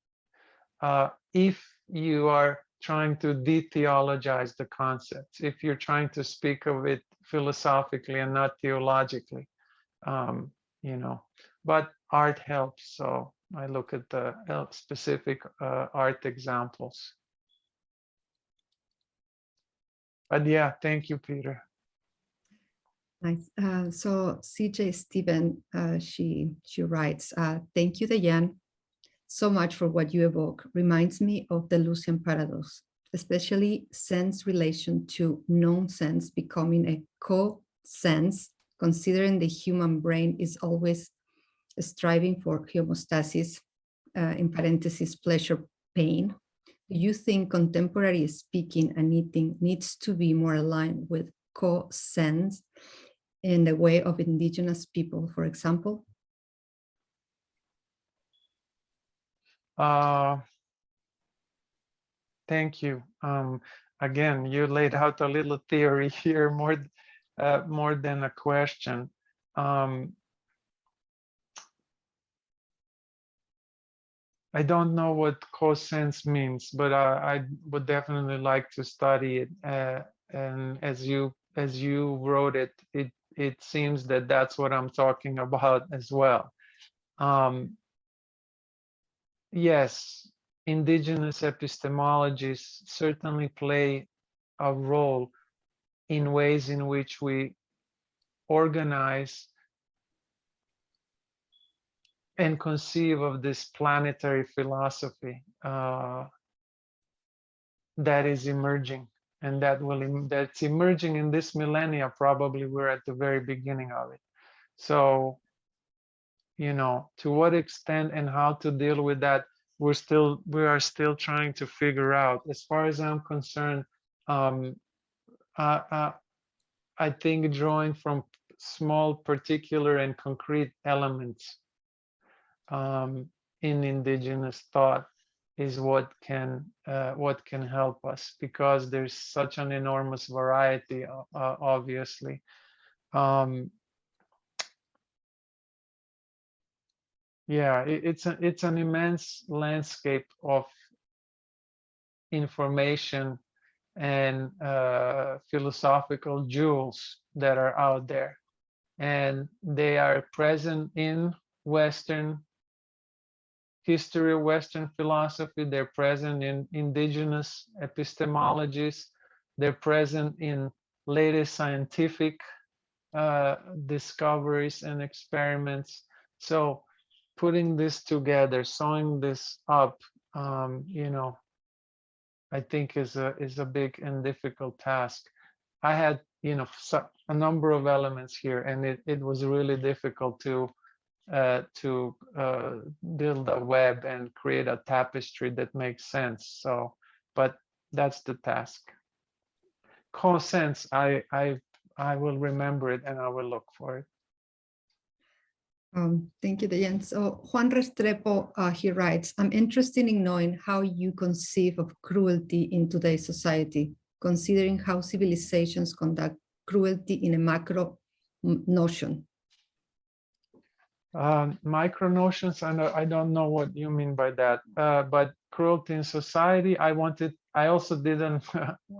if you are trying to de-theologize the concepts, if you're trying to speak of it philosophically and not theologically, but art helps. So I look at the specific art examples. But yeah, thank you, Peter. Nice. So CJ Steven, she writes, "Thank you, Dejan, so much for what you evoke. Reminds me of the Lucian paradox, especially sense relation to non-sense becoming a co-sense, considering the human brain is always striving for homeostasis, in parentheses, pleasure, pain. Do you think contemporary speaking and eating needs to be more aligned with co-sense in the way of indigenous people, for example?" Thank you. Again, you laid out a little theory here, more than a question. I don't know what co-sense means, but I would definitely like to study it. And as you wrote it, it seems that that's what I'm talking about as well. Yes, indigenous epistemologies certainly play a role in ways in which we organize and conceive of this planetary philosophy that is emerging, and that's emerging in this millennia. Probably we're at the very beginning of it. So, to what extent and how to deal with that, we are still trying to figure out. As far as I'm concerned, I think drawing from small, particular, and concrete elements in indigenous thought is what can help us, because there's such an enormous variety, obviously. Yeah, it's an immense landscape of information and philosophical jewels that are out there, and they are present in Western history, Western philosophy. They're present in indigenous epistemologies. They're present in latest scientific discoveries and experiments. So putting this together, sewing this up, I think is a big and difficult task. I had, you know, a number of elements here, and it was really difficult to build a web and create a tapestry that makes sense. So, but that's the task. Consens, I will remember it and I will look for it. Thank you, Dejan. So Juan Restrepo, he writes, I'm interested in knowing how you conceive of cruelty in today's society, considering how civilizations conduct cruelty in a macro notion. Micro notions, I don't know what you mean by that, but cruelty in society, I also didn't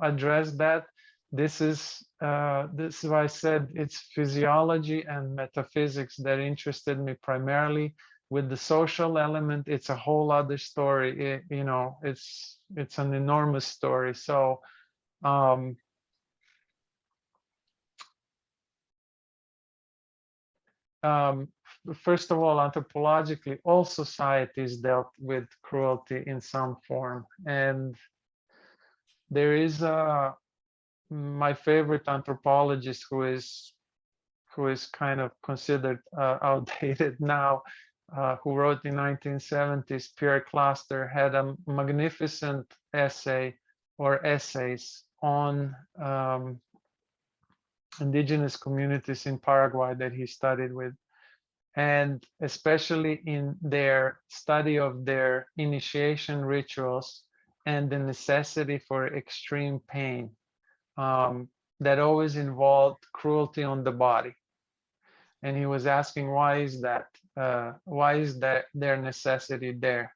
address that. This is why I said it's physiology and metaphysics that interested me primarily. With the social element, it's a whole other story. You know, it's an enormous story. So first of all, anthropologically, all societies dealt with cruelty in some form, and there is my favorite anthropologist who is kind of considered outdated now, who wrote in 1970s, Pierre Cluster, had a magnificent essay or essays on indigenous communities in Paraguay that he studied with, and especially in their study of their initiation rituals and the necessity for extreme pain that always involved cruelty on the body. And he was asking, why is that? Why is that their necessity there,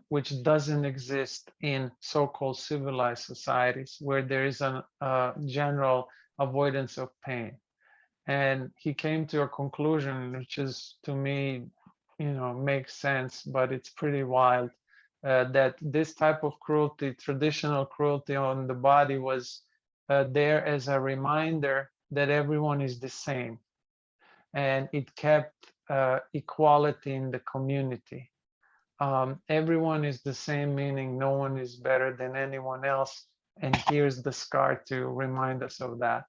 which doesn't exist in so-called civilized societies where there is a general avoidance of pain? And he came to a conclusion, which is, to me, you know, makes sense, but it's pretty wild, that this type of cruelty, traditional cruelty on the body, was there as a reminder that everyone is the same. And it kept equality in the community. Everyone is the same, meaning no one is better than anyone else. And here's the scar to remind us of that.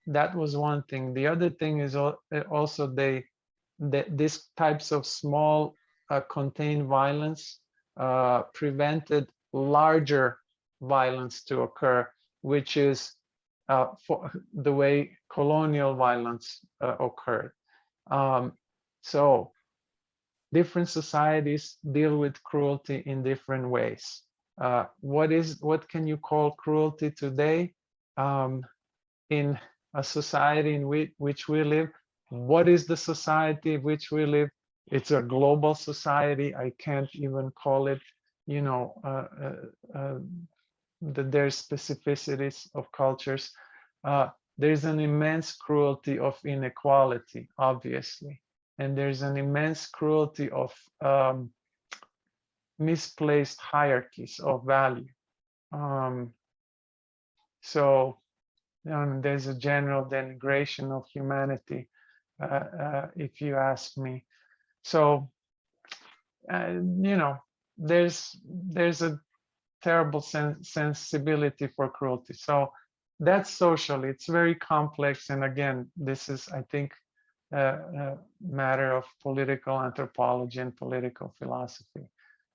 That was one thing. The other thing is also these types of small contained violence prevented larger violence to occur, which is for the way colonial violence occurred. So different societies deal with cruelty in different ways. What can you call cruelty today? In a society in which we live, what is the society in which we live? It's a global society. I can't even call it, you know, there's specificities of cultures. There's an immense cruelty of inequality, obviously, and there's an immense cruelty of misplaced hierarchies of value. So there's a general denigration of humanity, if you ask me. So, you know, there's a terrible sensibility for cruelty. So that's social. It's very complex. And again, this is, I think, a matter of political anthropology and political philosophy.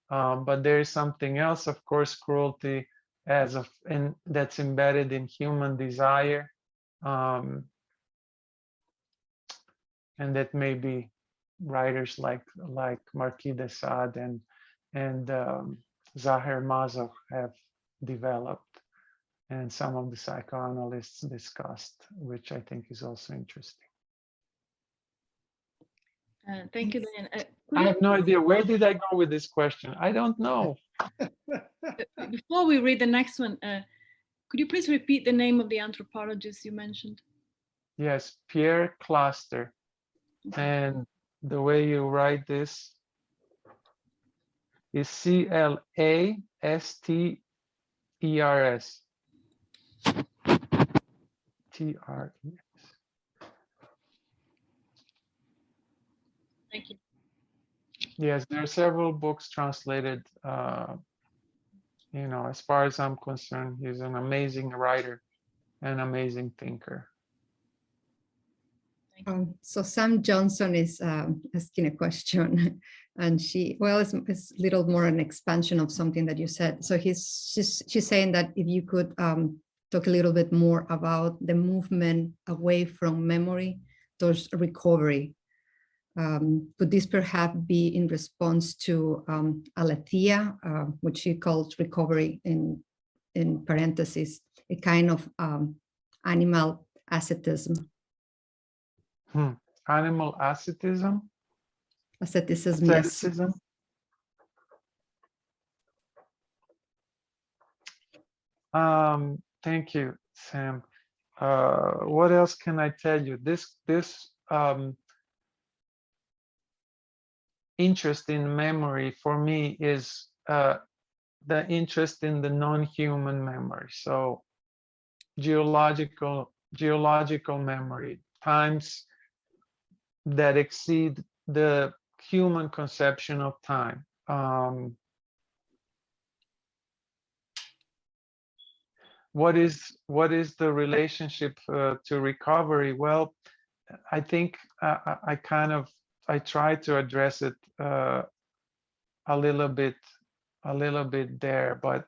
But there is something else, of course, cruelty and that's embedded in human desire, and that maybe writers like Marquis de Sade and Zahir Mazov have developed, and some of the psychoanalysts discussed, which I think is also interesting. Thank you, Dejan. I have no idea. Where did I go with this question? I don't know. Before we read the next one, could you please repeat the name of the anthropologist you mentioned? Yes, Pierre Cluster. And the way you write this is C-L-A-S-T-E-R-S. T-R-E-S. Thank you. Yes, there are several books translated. You know, as far as I'm concerned, he's an amazing writer. an amazing thinker. So Sam Johnson is asking a question, and it's a little more an expansion of something that you said. So she's saying that if you could talk a little bit more about the movement away from memory towards recovery. Could this perhaps be in response to aletheia, which she calls recovery in parentheses, a kind of animal asceticism? Animal asceticism? Asceticism, yes. Asceticism? Thank you, Sam. What else can I tell you? This interest in memory for me is the interest in the non-human memory. So geological memory, times that exceed the human conception of time. What is the relationship to recovery? Well, I think I try to address it a little bit there, but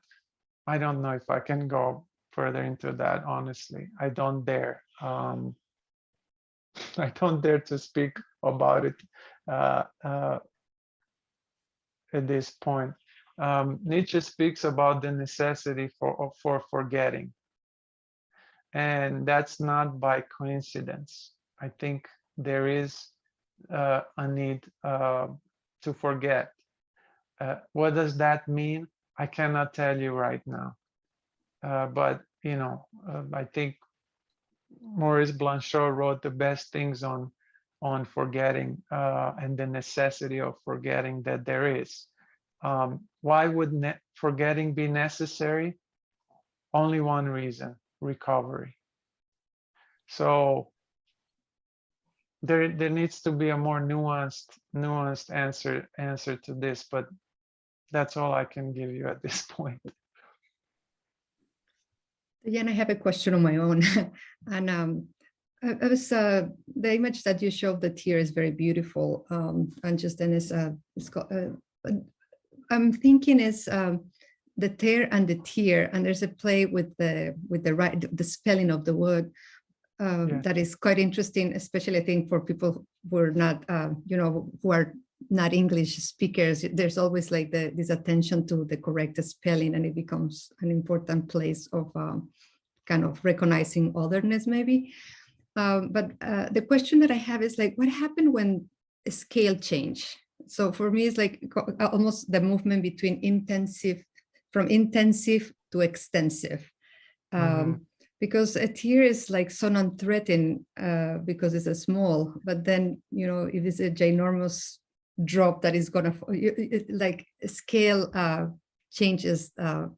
I don't know if I can go further into that. Honestly, I don't dare. I don't dare to speak about it at this point. Nietzsche speaks about the necessity for forgetting, and that's not by coincidence. I think there is a need to forget. What does that mean? I cannot tell you right now, but you know, I think Maurice Blanchot wrote the best things on forgetting and the necessity of forgetting that there is. Why would forgetting be necessary? Only one reason: recovery. So there needs to be a more nuanced answer to this, but that's all I can give you at this point. Again, I have a question of my own, and I was the image that you showed the tear is very beautiful, and just then is I'm thinking is the tear and the tear, and there's a play with the spelling of the word that is quite interesting, especially I think for people who are not who are not English speakers. There's always like this attention to the correct spelling, and it becomes an important place of kind of recognizing otherness maybe. But the question that I have is like, what happened when a scale change? So for me, it's like almost the movement between from intensive to extensive. Because a tear is like so non-threatening because it's a small, but then, you know, if it's a ginormous drop that is gonna, like scale changes a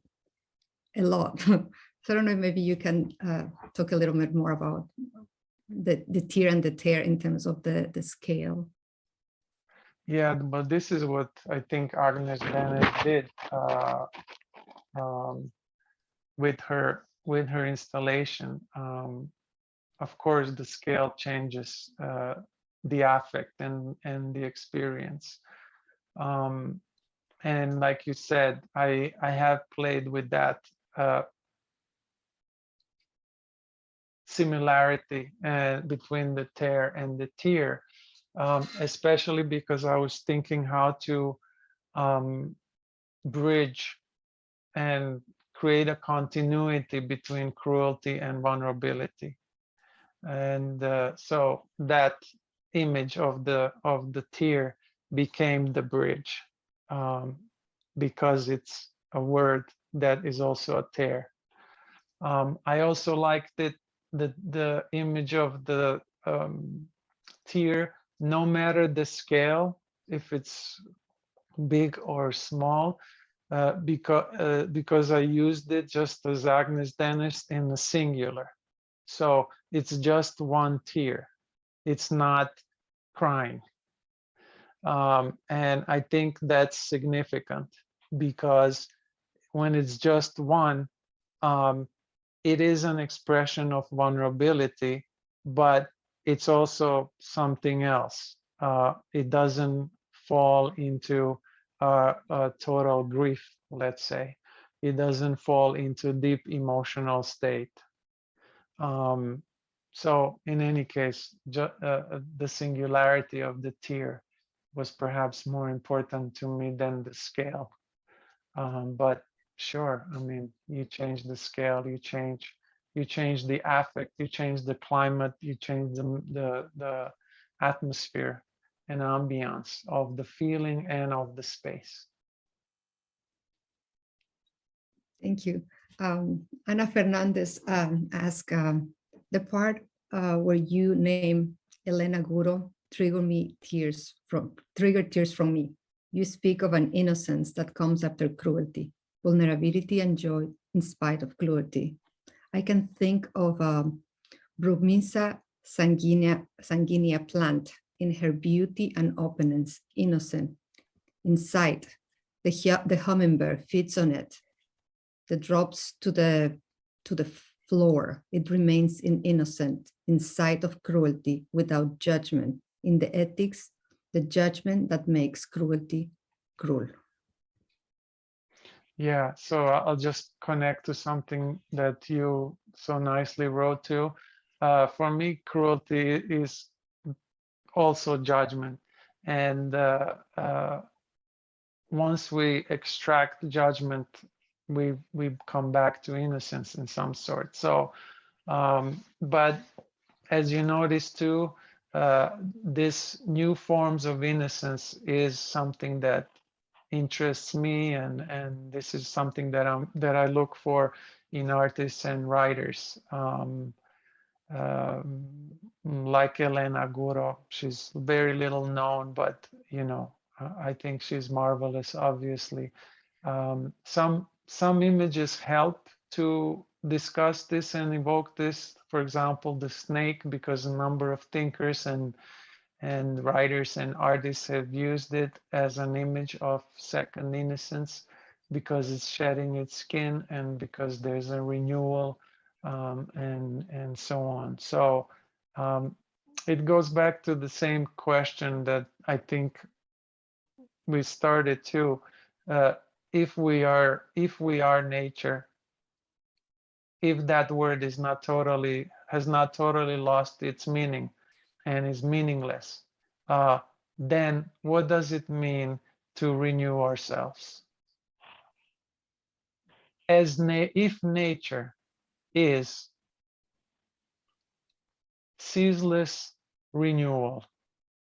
lot. So I don't know, maybe you can talk a little bit more about the tear and the tear in terms of the scale. Yeah, but this is what I think Agnes Bennett did with her installation. Of course, the scale changes the affect and the experience. And like you said, I have played with that similarity between the tear and the tear, especially because I was thinking how to bridge and create a continuity between cruelty and vulnerability. And so that image of the tear became the bridge, because it's a word that is also a tear. I also liked the image of the tear, no matter the scale, if it's big or small, because I used it just as Agnes Dennis in the singular. So it's just one tear. It's not crying. And I think that's significant because when it's just one, it is an expression of vulnerability, but it's also something else. It doesn't fall into total grief, let's say. It doesn't fall into deep emotional state. So in any case, the singularity of the tear was perhaps more important to me than the scale. But sure, I mean, you change the scale, you change the affect, you change the climate, you change the atmosphere and ambiance of the feeling and of the space. Thank you. Ana Fernandez asked, the part where you name Elena Guro triggered tears from me. You speak of an innocence that comes after cruelty, vulnerability and joy in spite of cruelty. I can think of Brugminsa sanguinea plant in her beauty and openness, innocent. Inside, the hummingbird feeds on it. The drops to the floor. It remains innocent, in sight of cruelty, without judgment. In the ethics, the judgment that makes cruelty cruel. Yeah, so I'll just connect to something that you so nicely wrote to. For me, cruelty is also judgment. And once we extract judgment, we come back to innocence in some sort. So, but as you notice too, this new forms of innocence is something that interests me, and this is something that I look for in artists and writers. Like Elena Guro, she's very little known, but you know, I think she's marvelous. Obviously, some images help to discuss this and evoke this. For example, the snake, because a number of thinkers and writers and artists have used it as an image of second innocence, because it's shedding its skin and because there's a renewal, and so on. So it goes back to the same question that I think we started to. If we are nature, if that word has not totally lost its meaning and is meaningless, then what does it mean to renew ourselves? If nature is ceaseless renewal,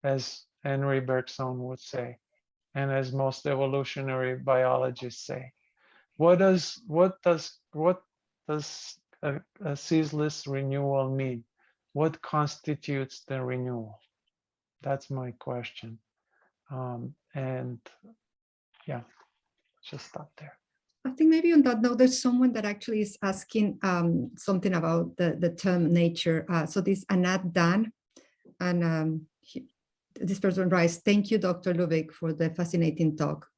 as Henry Bergson would say, and as most evolutionary biologists say, what does a ceaseless renewal mean? What constitutes the renewal? That's my question. And yeah, just stop there. I think maybe on that note, there's someone that actually is asking something about the term nature. So this Anat Dan, and this person writes, thank you, Dr. Lubick, for the fascinating talk.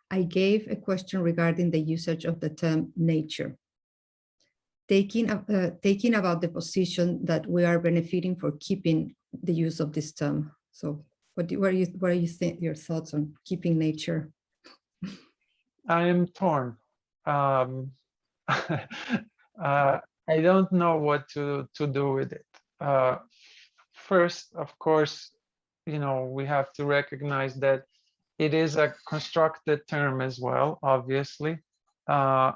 I gave a question regarding the usage of the term nature, taking about the position that we are benefiting for keeping the use of this term. So what are your thoughts on keeping nature? I am torn. I don't know what to do with it. First, of course, you know, we have to recognize that it is a constructed term as well, obviously, by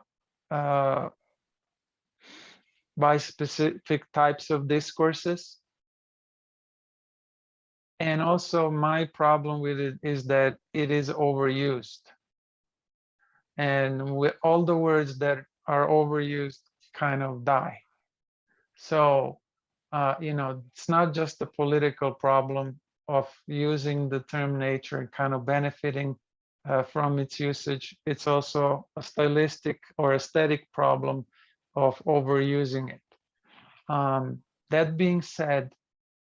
specific types of discourses. And also my problem with it is that it is overused. And with all the words that are overused kind of die. So, you know, it's not just a political problem of using the term nature and kind of benefiting from its usage. It's also a stylistic or aesthetic problem of overusing it. That being said,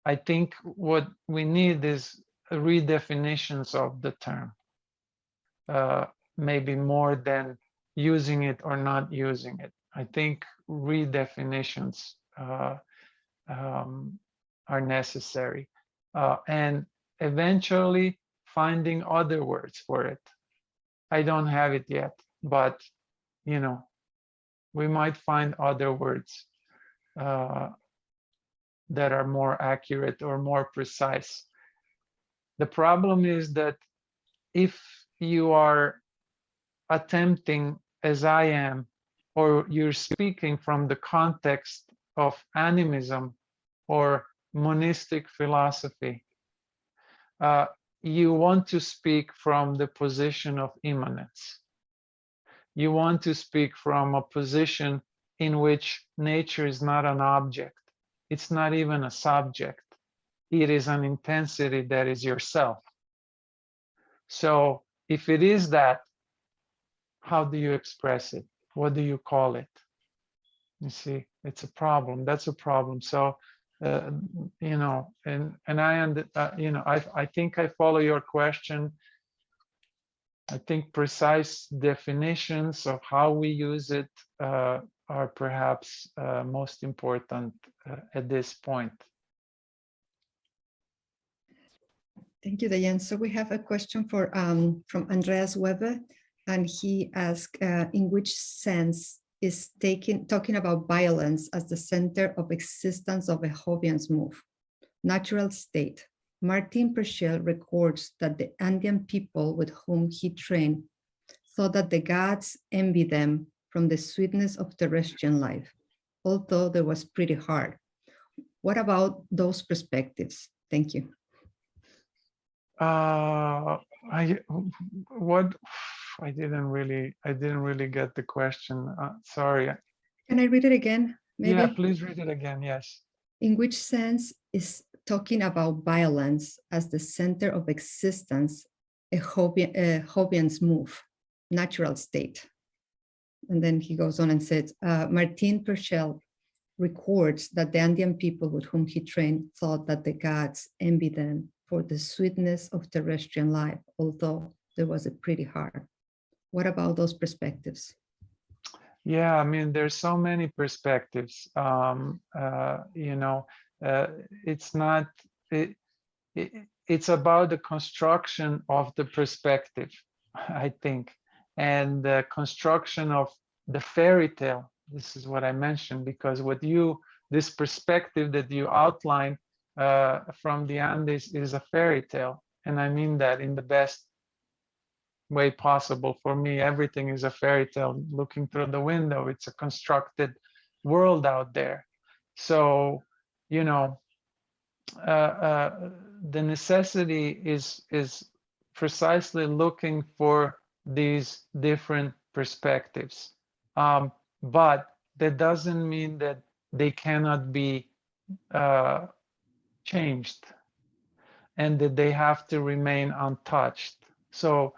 I think what we need is redefinitions of the term, maybe more than using it or not using it. I think redefinitions are necessary, and eventually finding other words for it. I don't have it yet, but you know, we might find other words that are more accurate or more precise. The problem is that if you are attempting, as I am, or you're speaking from the context of animism or monistic philosophy, you want to speak from the position of immanence. You want to speak from a position in which nature is not an object. It's not even a subject. It is an intensity that is yourself. So if it is that, how do you express it? What do you call it? You see, it's a problem. That's a problem. So, you know, and you know, I think I follow your question. I think precise definitions of how we use it are perhaps most important at this point. Thank you, Dejan. So we have a question from Andreas Weber, and he asked, in which sense is talking about violence as the center of existence of a Hobbian's move, natural state? Martin Perschel records that the Andean people with whom he trained thought that the gods envied them from the sweetness of terrestrial life, although that was pretty hard. What about those perspectives? Thank you. I didn't really get the question. Sorry. Can I read it again? Maybe? Yeah, please read it again. Yes. In which sense is talking about violence as the center of existence a Hobbian's move, natural state? And then he goes on and says, Martin Perschel records that the Andean people with whom he trained thought that the gods envied them for the sweetness of terrestrial life, although there was a pretty hard. What about those perspectives? Yeah, I mean, there's so many perspectives. You know, it's not, it's about the construction of the perspective, I think, and the construction of the fairy tale. This is what I mentioned, because what this perspective that you outline from the Andes is a fairy tale. And I mean that in the best way possible. For me, everything is a fairy tale. Looking through the window, it's a constructed world out there. So, you know, the necessity is precisely looking for these different perspectives. But that doesn't mean that they cannot be changed and that they have to remain untouched. So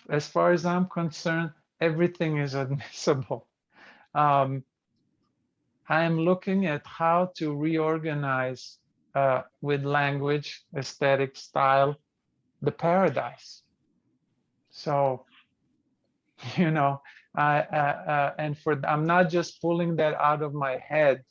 as far as I'm concerned, everything is admissible. I am looking at how to reorganize with language, aesthetic, style, the paradise. So, you know, I'm not just pulling that out of my head,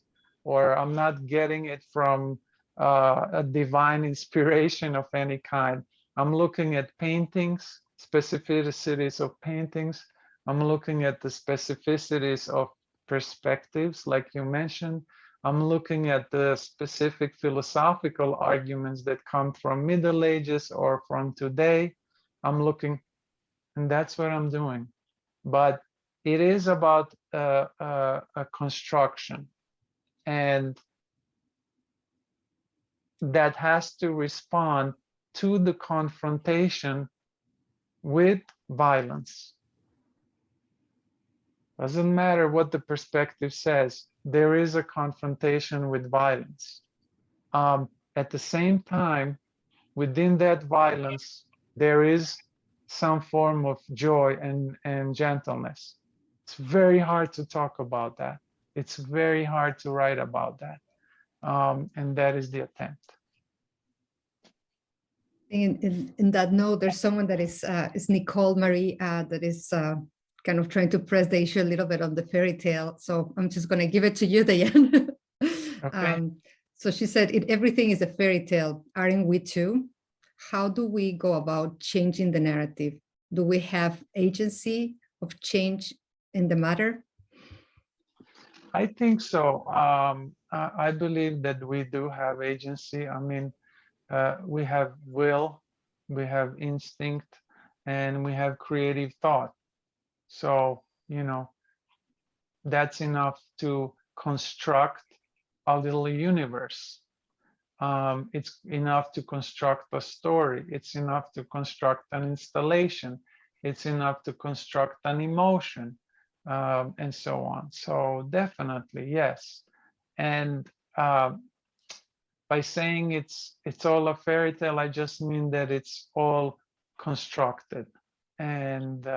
or I'm not getting it from a divine inspiration of any kind. I'm looking at paintings, specificities of paintings. I'm looking at the specificities of perspectives, like you mentioned. I'm looking at the specific philosophical arguments that come from Middle Ages or from today. I'm looking, and that's what I'm doing. But it is about a construction, and that has to respond to the confrontation with violence. Doesn't matter what the perspective says, there is a confrontation with violence. At the same time, within that violence, there is some form of joy and gentleness. It's very hard to talk about that. It's very hard to write about that. And that is the attempt. In that note, there's someone that is Nicole Marie that is kind of trying to press the issue a little bit on the fairy tale. So I'm just going to give it to you, Dejan. Okay. So she said, if everything is a fairy tale, aren't we too? How do we go about changing the narrative? Do we have agency of change in the matter? I think so. I believe that we do have agency. I mean, we have will, we have instinct, and we have creative thought. So, you know, that's enough to construct a little universe. It's enough to construct a story. It's enough to construct an installation. It's enough to construct an emotion, and so on. So definitely, yes. And by saying it's all a fairy tale, I just mean that it's all constructed, and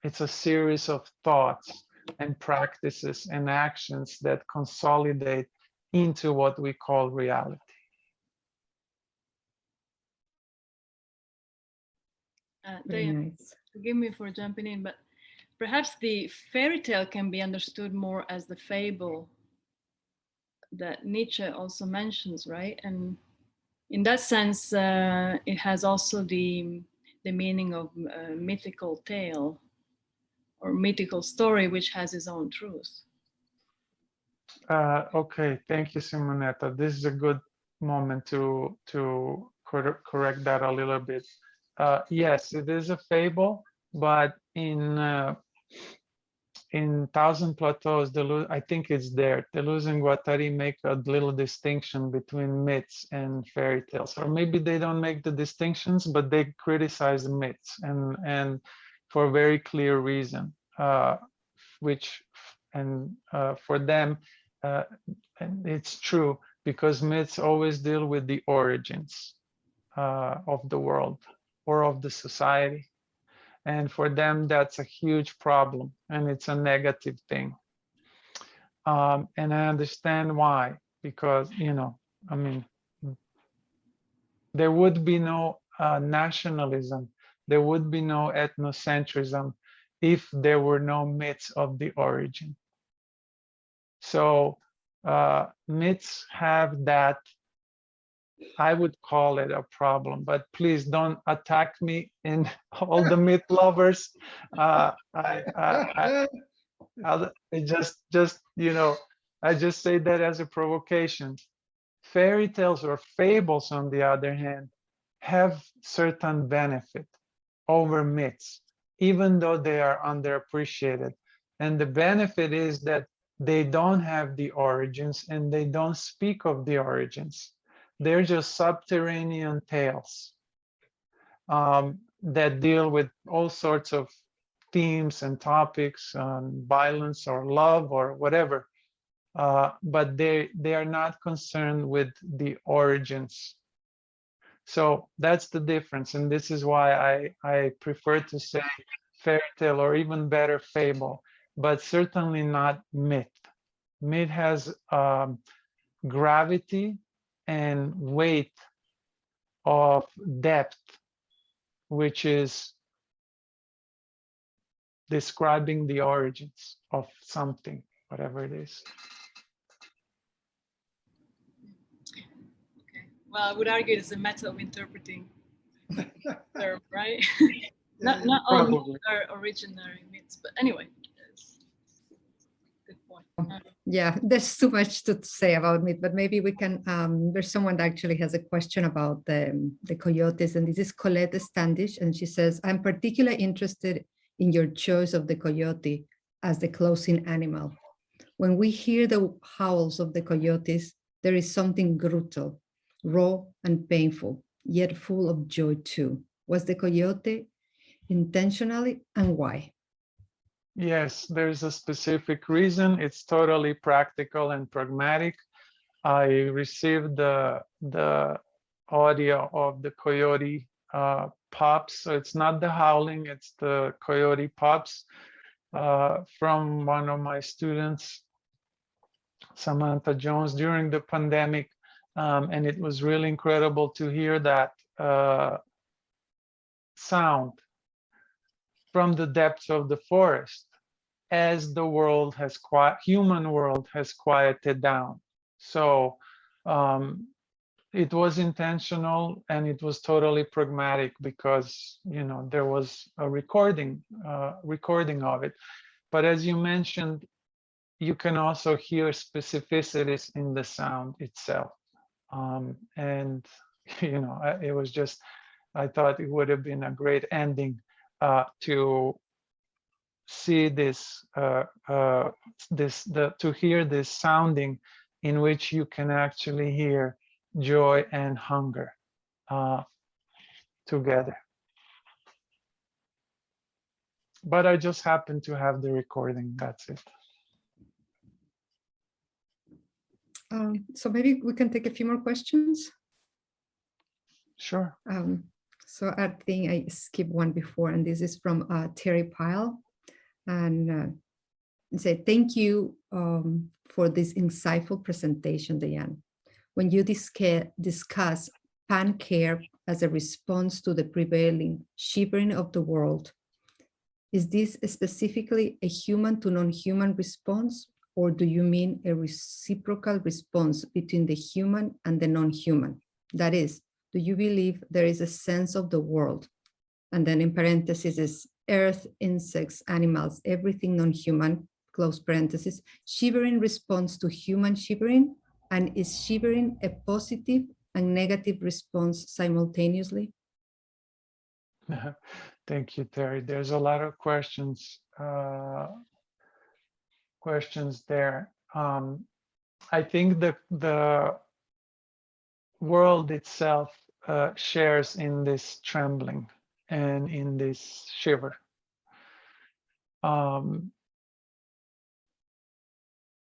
it's a series of thoughts and practices and actions that consolidate into what we call reality. Very Dejan, nice. forgive me for jumping in, but perhaps the fairy tale can be understood more as the fable that Nietzsche also mentions, right? And in that sense, it has also the meaning of mythical tale or mythical story, which has its own truth. Okay, thank you, Simonetta. This is a good moment to correct that a little bit. Yes, it is a fable, but in Thousand Plateaus, I think it's there. Deleuze and Guattari make a little distinction between myths and fairy tales, or maybe they don't make the distinctions, but they criticize myths, and for a very clear reason, for them, and it's true, because myths always deal with the origins of the world or of the society. And for them, that's a huge problem, and it's a negative thing. And I understand why, because, you know, I mean, there would be no nationalism, there would be no ethnocentrism if there were no myths of the origin. So myths have that, I would call it a problem, but please don't attack me and all the myth lovers. I just, you know, I just say that as a provocation. Fairy tales or fables, on the other hand, have certain benefit over myths, even though they are underappreciated. And the benefit is that they don't have the origins and they don't speak of the origins. They're just subterranean tales that deal with all sorts of themes and topics, violence or love or whatever. But they are not concerned with the origins. So that's the difference. And this is why I prefer to say fairy tale, or even better, fable, but certainly not myth. Myth has gravity and weight of depth, which is describing the origins of something, whatever it is. Okay. Well, I would argue it's a method of interpreting term, right? not all myths are original myths, but anyway, good point. Yeah, there's too much to say about myth, but maybe we can, there's someone that actually has a question about the coyotes, and this is Colette Standish, and she says, I'm particularly interested in your choice of the coyote as the closing animal. When we hear the howls of the coyotes, there is something brutal, raw and painful, yet full of joy too. Was the coyote intentionally, and why? Yes, there's a specific reason. It's totally practical and pragmatic. I received the audio of the coyote pops. So it's not the howling, it's the coyote pops from one of my students, Samantha Jones, during the pandemic. And it was really incredible to hear that sound from the depths of the forest as the world has human world has quieted down. So it was intentional and it was totally pragmatic because, you know, there was a recording of it. But as you mentioned, you can also hear specificities in the sound itself. And, you know, it was just, I thought it would have been a great ending to see this, to hear this sounding in which you can actually hear joy and hunger together. But I just happen to have the recording, that's it. So maybe we can take a few more questions. Sure. So I think I skipped one before, and this is from Terry Pyle. And say, thank you for this insightful presentation, Dejan. When you discuss pan-care as a response to the prevailing shivering of the world, is this specifically a human to non-human response, or do you mean a reciprocal response between the human and the non-human? That is, do you believe there is a sense of the world? And then in parentheses is earth, insects, animals, everything non-human, close parentheses, shivering response to human shivering, and is shivering a positive and negative response simultaneously? Thank you, Terry. There's a lot of questions there. I think the world itself shares in this trembling and in this shiver.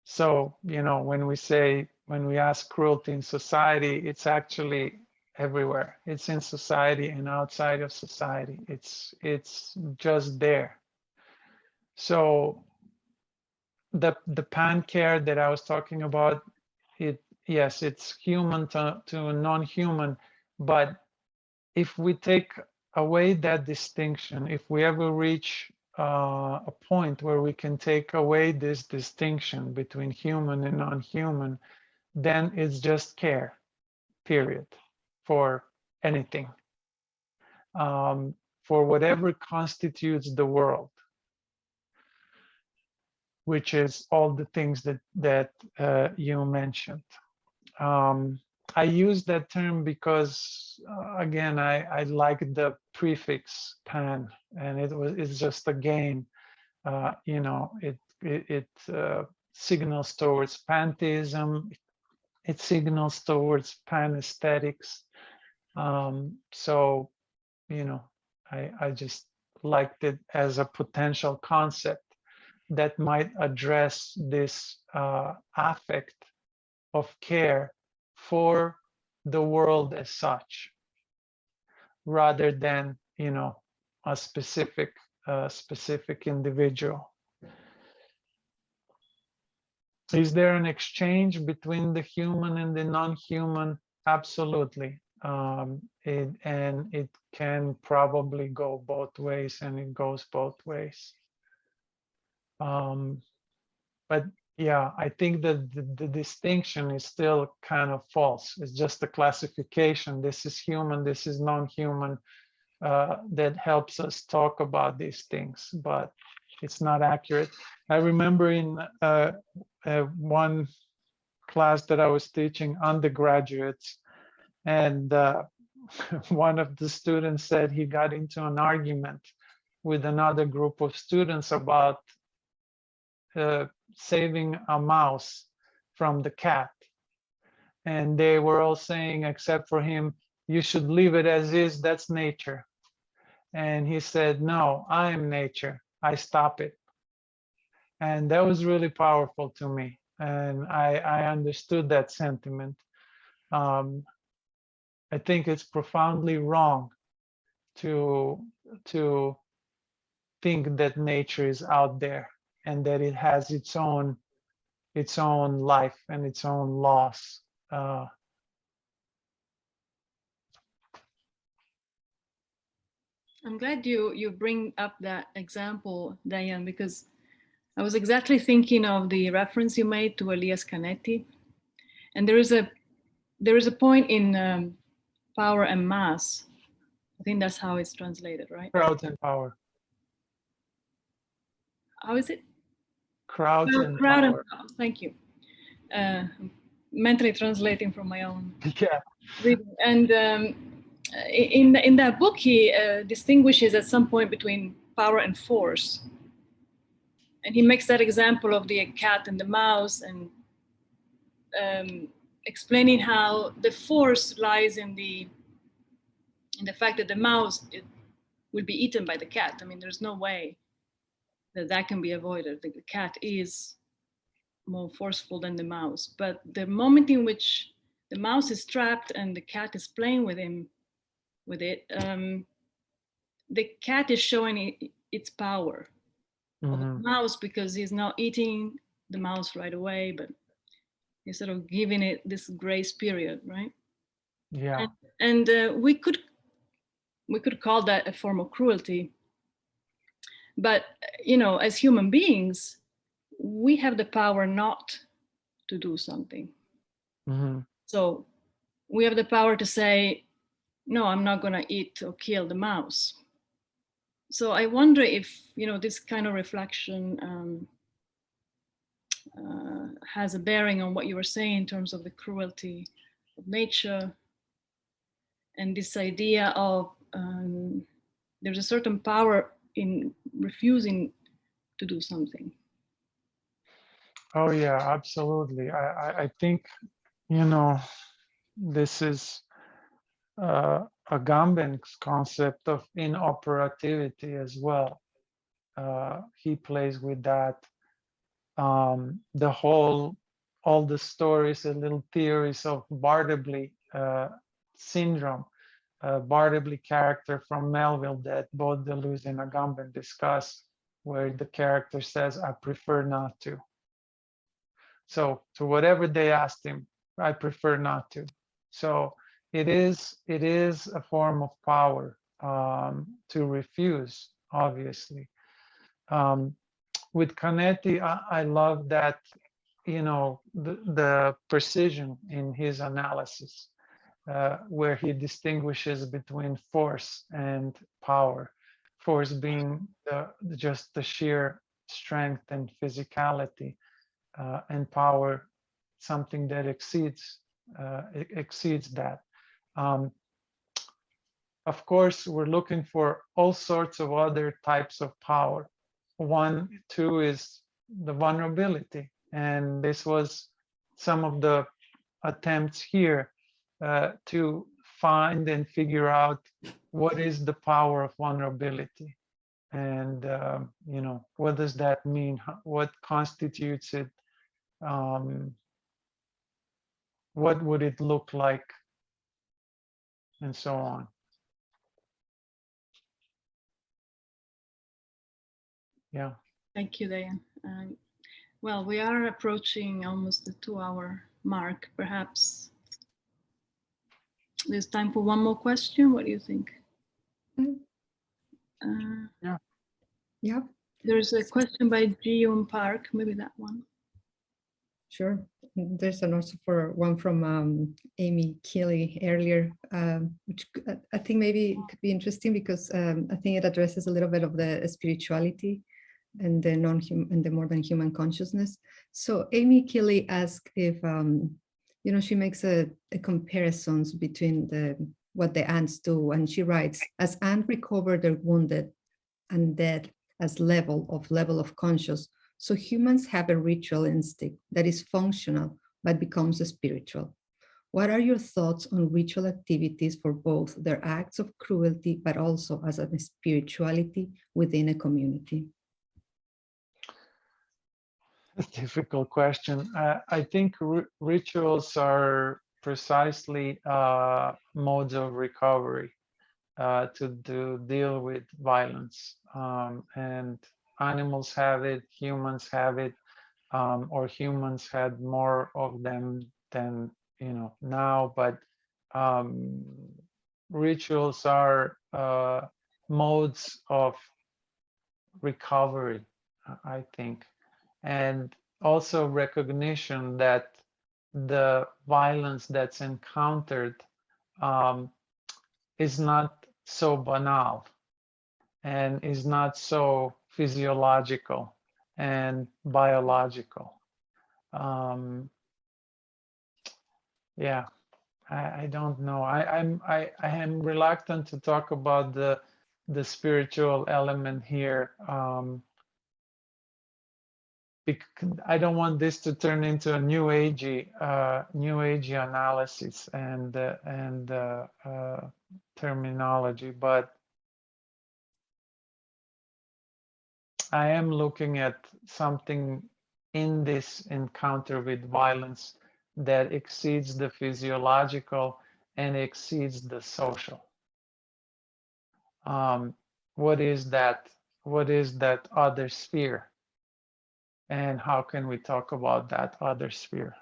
So, you know, when we ask cruelty in society, it's actually everywhere. It's in society and outside of society. It's just there. So the pan care that I was talking about, yes, it's human to non-human, but if we take away that distinction, if we ever reach a point where we can take away this distinction between human and non-human, then it's just care, period, for anything, for whatever constitutes the world, which is all the things that you mentioned. I use that term because, again, I like the prefix pan, and it's just a game. You know, it signals towards pantheism. It signals towards pan aesthetics. So, you know, I just liked it as a potential concept that might address this affect of care for the world as such, rather than, you know, a specific individual. Is there an exchange between the human and the non-human? Absolutely. And it can probably go both ways, and it goes both ways. But yeah, I think that the distinction is still kind of false. It's just a classification. This is human, this is non-human, that helps us talk about these things, but it's not accurate. I remember in one class that I was teaching undergraduates, and one of the students said he got into an argument with another group of students about saving a mouse from the cat. And they were all saying, except for him, you should leave it as is, that's nature. And he said, no, I am nature, I stop it. And that was really powerful to me. And I understood that sentiment. I think it's profoundly wrong to think that nature is out there and that it has its own life and its own laws. I'm glad you bring up that example, Diane, because I was exactly thinking of the reference you made to Elias Canetti. And there is a point in Power and Mass. I think that's how it's translated, right? Crowds and power. How is it? Crowds and Crowd and power. power. Thank you. Mentally translating from my own Yeah. reading. And in that book, he distinguishes at some point between power and force. And he makes that example of the cat and the mouse, and explaining how the force lies in the fact that the mouse will be eaten by the cat. I mean, there's no way that can be avoided. The cat is more forceful than the mouse. But the moment in which the mouse is trapped and the cat is playing with it, the cat is showing its power of the mouse, because he's not eating the mouse right away, but he's sort of giving it this grace period, right? Yeah. And we could call that a form of cruelty. But, you know, as human beings, we have the power not to do something. So we have the power to say, no, I'm not going to eat or kill the mouse. So I wonder if, you know, this kind of reflection has a bearing on what you were saying in terms of the cruelty of nature, and this idea of there's a certain power in refusing to do something. Oh yeah, absolutely. I think, you know, this is Agamben's concept of inoperativity as well. He plays with that. All the stories and little theories of Bartleby syndrome, Bartleby character from Melville that both Deleuze and Agamben discuss, where the character says, I prefer not to. So to whatever they asked him, I prefer not to. So it is a form of power to refuse, obviously. With Canetti, I love that, you know, the precision in his analysis, where he distinguishes between force and power. Force being just the sheer strength and physicality, and power something that exceeds that. Of course, we're looking for all sorts of other types of power. One, too, is the vulnerability. And this was some of the attempts here to find and figure out what is the power of vulnerability. And, you know, what does that mean? What constitutes it? What would it look like? And so on. Yeah. Thank you, Diane. Well, we are approaching almost the 2-hour mark. Perhaps there's time for one more question. What do you think? Yeah. Yeah. There's a question by Ji-Yoon Park, maybe that one. Sure. There's also one from Amy Keeley earlier, which I think maybe could be interesting because I think it addresses a little bit of the spirituality and the non-human and the more than human consciousness. So Amy Keeley asked if, you know, she makes a comparisons between what the ants do, and she writes, as ants recover their wounded and dead as level of conscious, so humans have a ritual instinct that is functional, but becomes spiritual. What are your thoughts on ritual activities for both their acts of cruelty, but also as a spirituality within a community? A difficult question. I think rituals are precisely modes of recovery to deal with violence. And animals have it, humans have it, or humans had more of them than, you know, now. But rituals are modes of recovery, I think, and also recognition that the violence that's encountered is not so banal and is not so physiological and biological. Yeah, I don't know. I am reluctant to talk about the spiritual element here. Because I don't want this to turn into a new agey analysis and terminology, but I am looking at something in this encounter with violence that exceeds the physiological and exceeds the social. What is that? What is that other sphere? And how can we talk about that other sphere?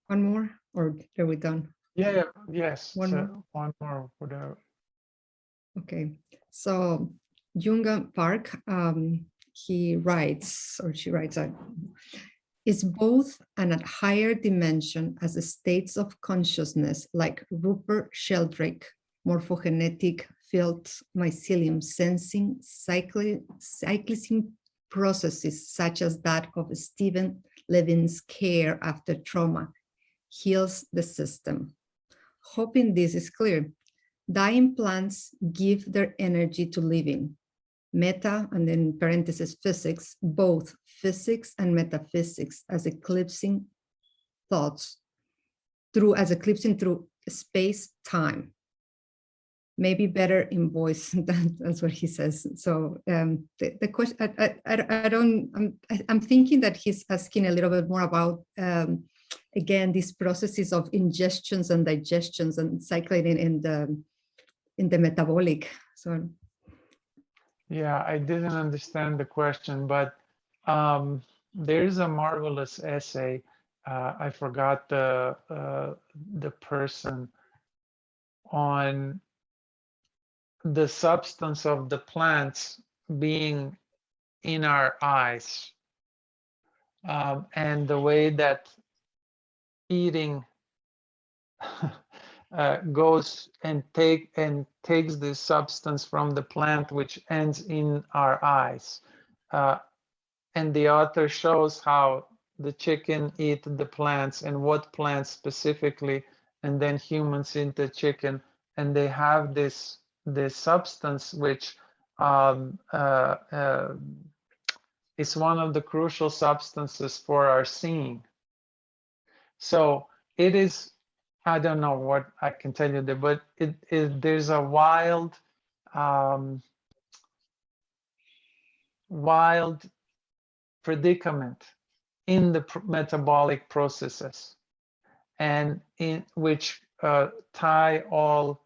One more, or are we done? Yeah, yes. One more. One more. Whatever. Okay, so Junger Park, he writes, or she writes, is both an higher dimension as a states of consciousness like Rupert Sheldrake, morphogenetic field mycelium sensing cyclism processes such as that of Stephen Levin's care after trauma heals the system. Hoping this is clear, dying plants give their energy to living. Meta, and then parenthesis physics, both physics and metaphysics as eclipsing thoughts as eclipsing through space-time. Maybe better in voice, that's what he says. So the question, I'm thinking that he's asking a little bit more about, again, these processes of ingestions and digestions and cycling in the metabolic. So. Yeah, I didn't understand the question, but there is a marvelous essay. I forgot the person, on the substance of the plants being in our eyes, and the way that eating goes and takes this substance from the plant, which ends in our eyes. And the author shows how the chicken eat the plants and what plants specifically, and then humans eat the chicken, and they have this substance which is one of the crucial substances for our seeing. So it is, I don't know what I can tell you there, but there's a wild predicament in the metabolic processes, and in which tie all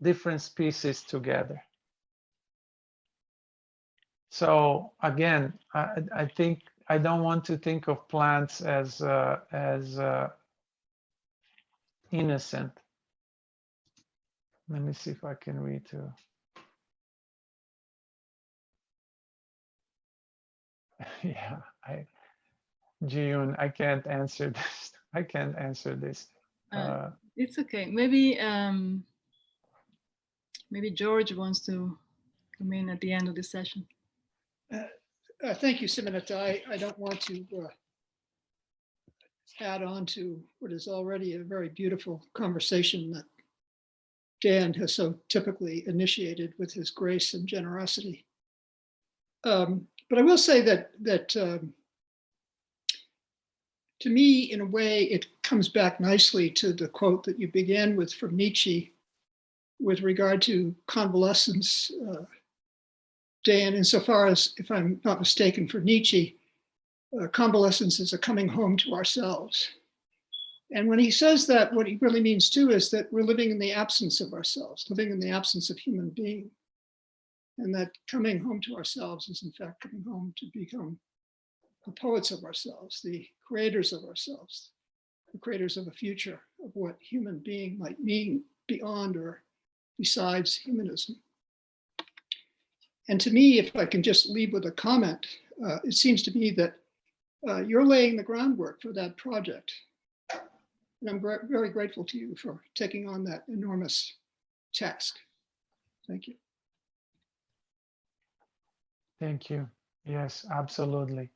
different species together. So again, I think I don't want to think of plants as innocent. Let me see if I can read too. Yeah, Jiyun, I can't answer this. I can't answer this. It's okay. Maybe maybe George wants to come in at the end of the session. Thank you, Simonetta. I don't want to add on to what is already a very beautiful conversation that Dan has so typically initiated with his grace and generosity. But I will say that to me, in a way, it comes back nicely to the quote that you began with from Nietzsche with regard to convalescence, Dan, insofar as, if I'm not mistaken, for Nietzsche, convalescence is a coming home to ourselves. And when he says that, what he really means too is that we're living in the absence of ourselves, living in the absence of human being. And that coming home to ourselves is in fact coming home to become the poets of ourselves, the creators of ourselves, the creators of a future of what human being might mean beyond or besides humanism. And to me, if I can just leave with a comment, it seems to me that you're laying the groundwork for that project. And I'm very grateful to you for taking on that enormous task. Thank you. Thank you. Yes, absolutely.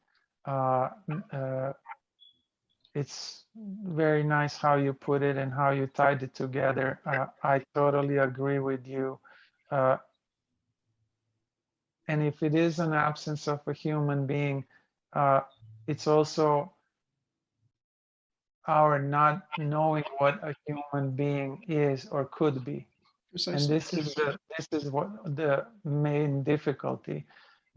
It's very nice how you put it and how you tied it together. I totally agree with you. And if it is an absence of a human being, it's also our not knowing what a human being is or could be. Precisely. And this is what the main difficulty,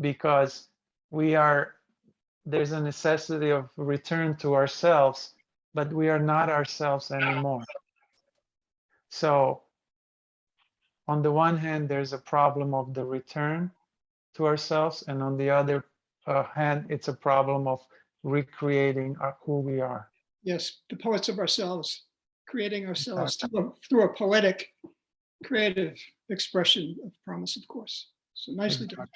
because there's a necessity of return to ourselves, but we are not ourselves anymore. So on the one hand, there's a problem of the return to ourselves, and on the other hand, it's a problem of recreating who we are. Yes, the poets of ourselves, creating ourselves through a poetic, creative expression of promise, of course. So nicely done.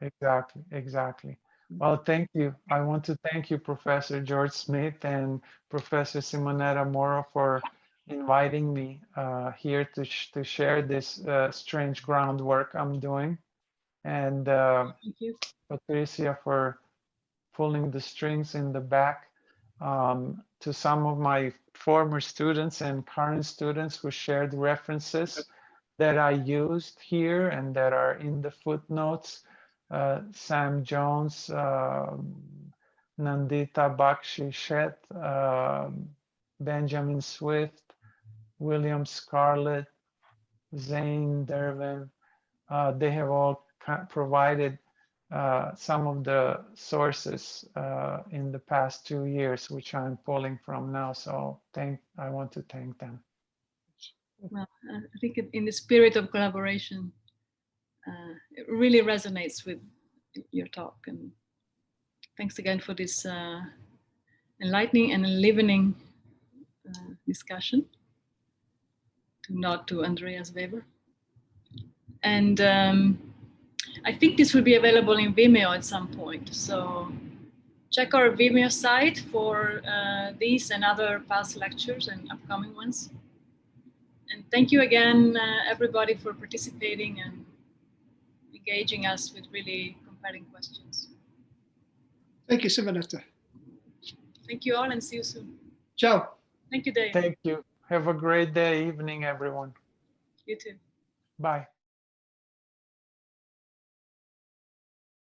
Exactly. Well, thank you. I want to thank you, Professor George Smith and Professor Simonetta Moro, for inviting me here to share this strange groundwork I'm doing. And Thank you. Patricia for pulling the strings in the back. To some of my former students and current students who shared references that I used here and that are in the footnotes. Sam Jones, Nandita Bakshi Shet, Benjamin Swift, William Scarlett, Zane Dervin. They have all provided some of the sources in the past 2 years, which I'm pulling from now. So I want to thank them. Well, I think in the spirit of collaboration, it really resonates with your talk. And thanks again for this enlightening and enlivening discussion. To nod to Andreas Weber. And I think this will be available in Vimeo at some point. So check our Vimeo site for these and other past lectures and upcoming ones. And thank you again, everybody, for participating and engaging us with really compelling questions. Thank you, Simonetta. Thank you all and see you soon. Ciao. Thank you, Dave. Thank you. Have a great day, evening, everyone. You too. Bye.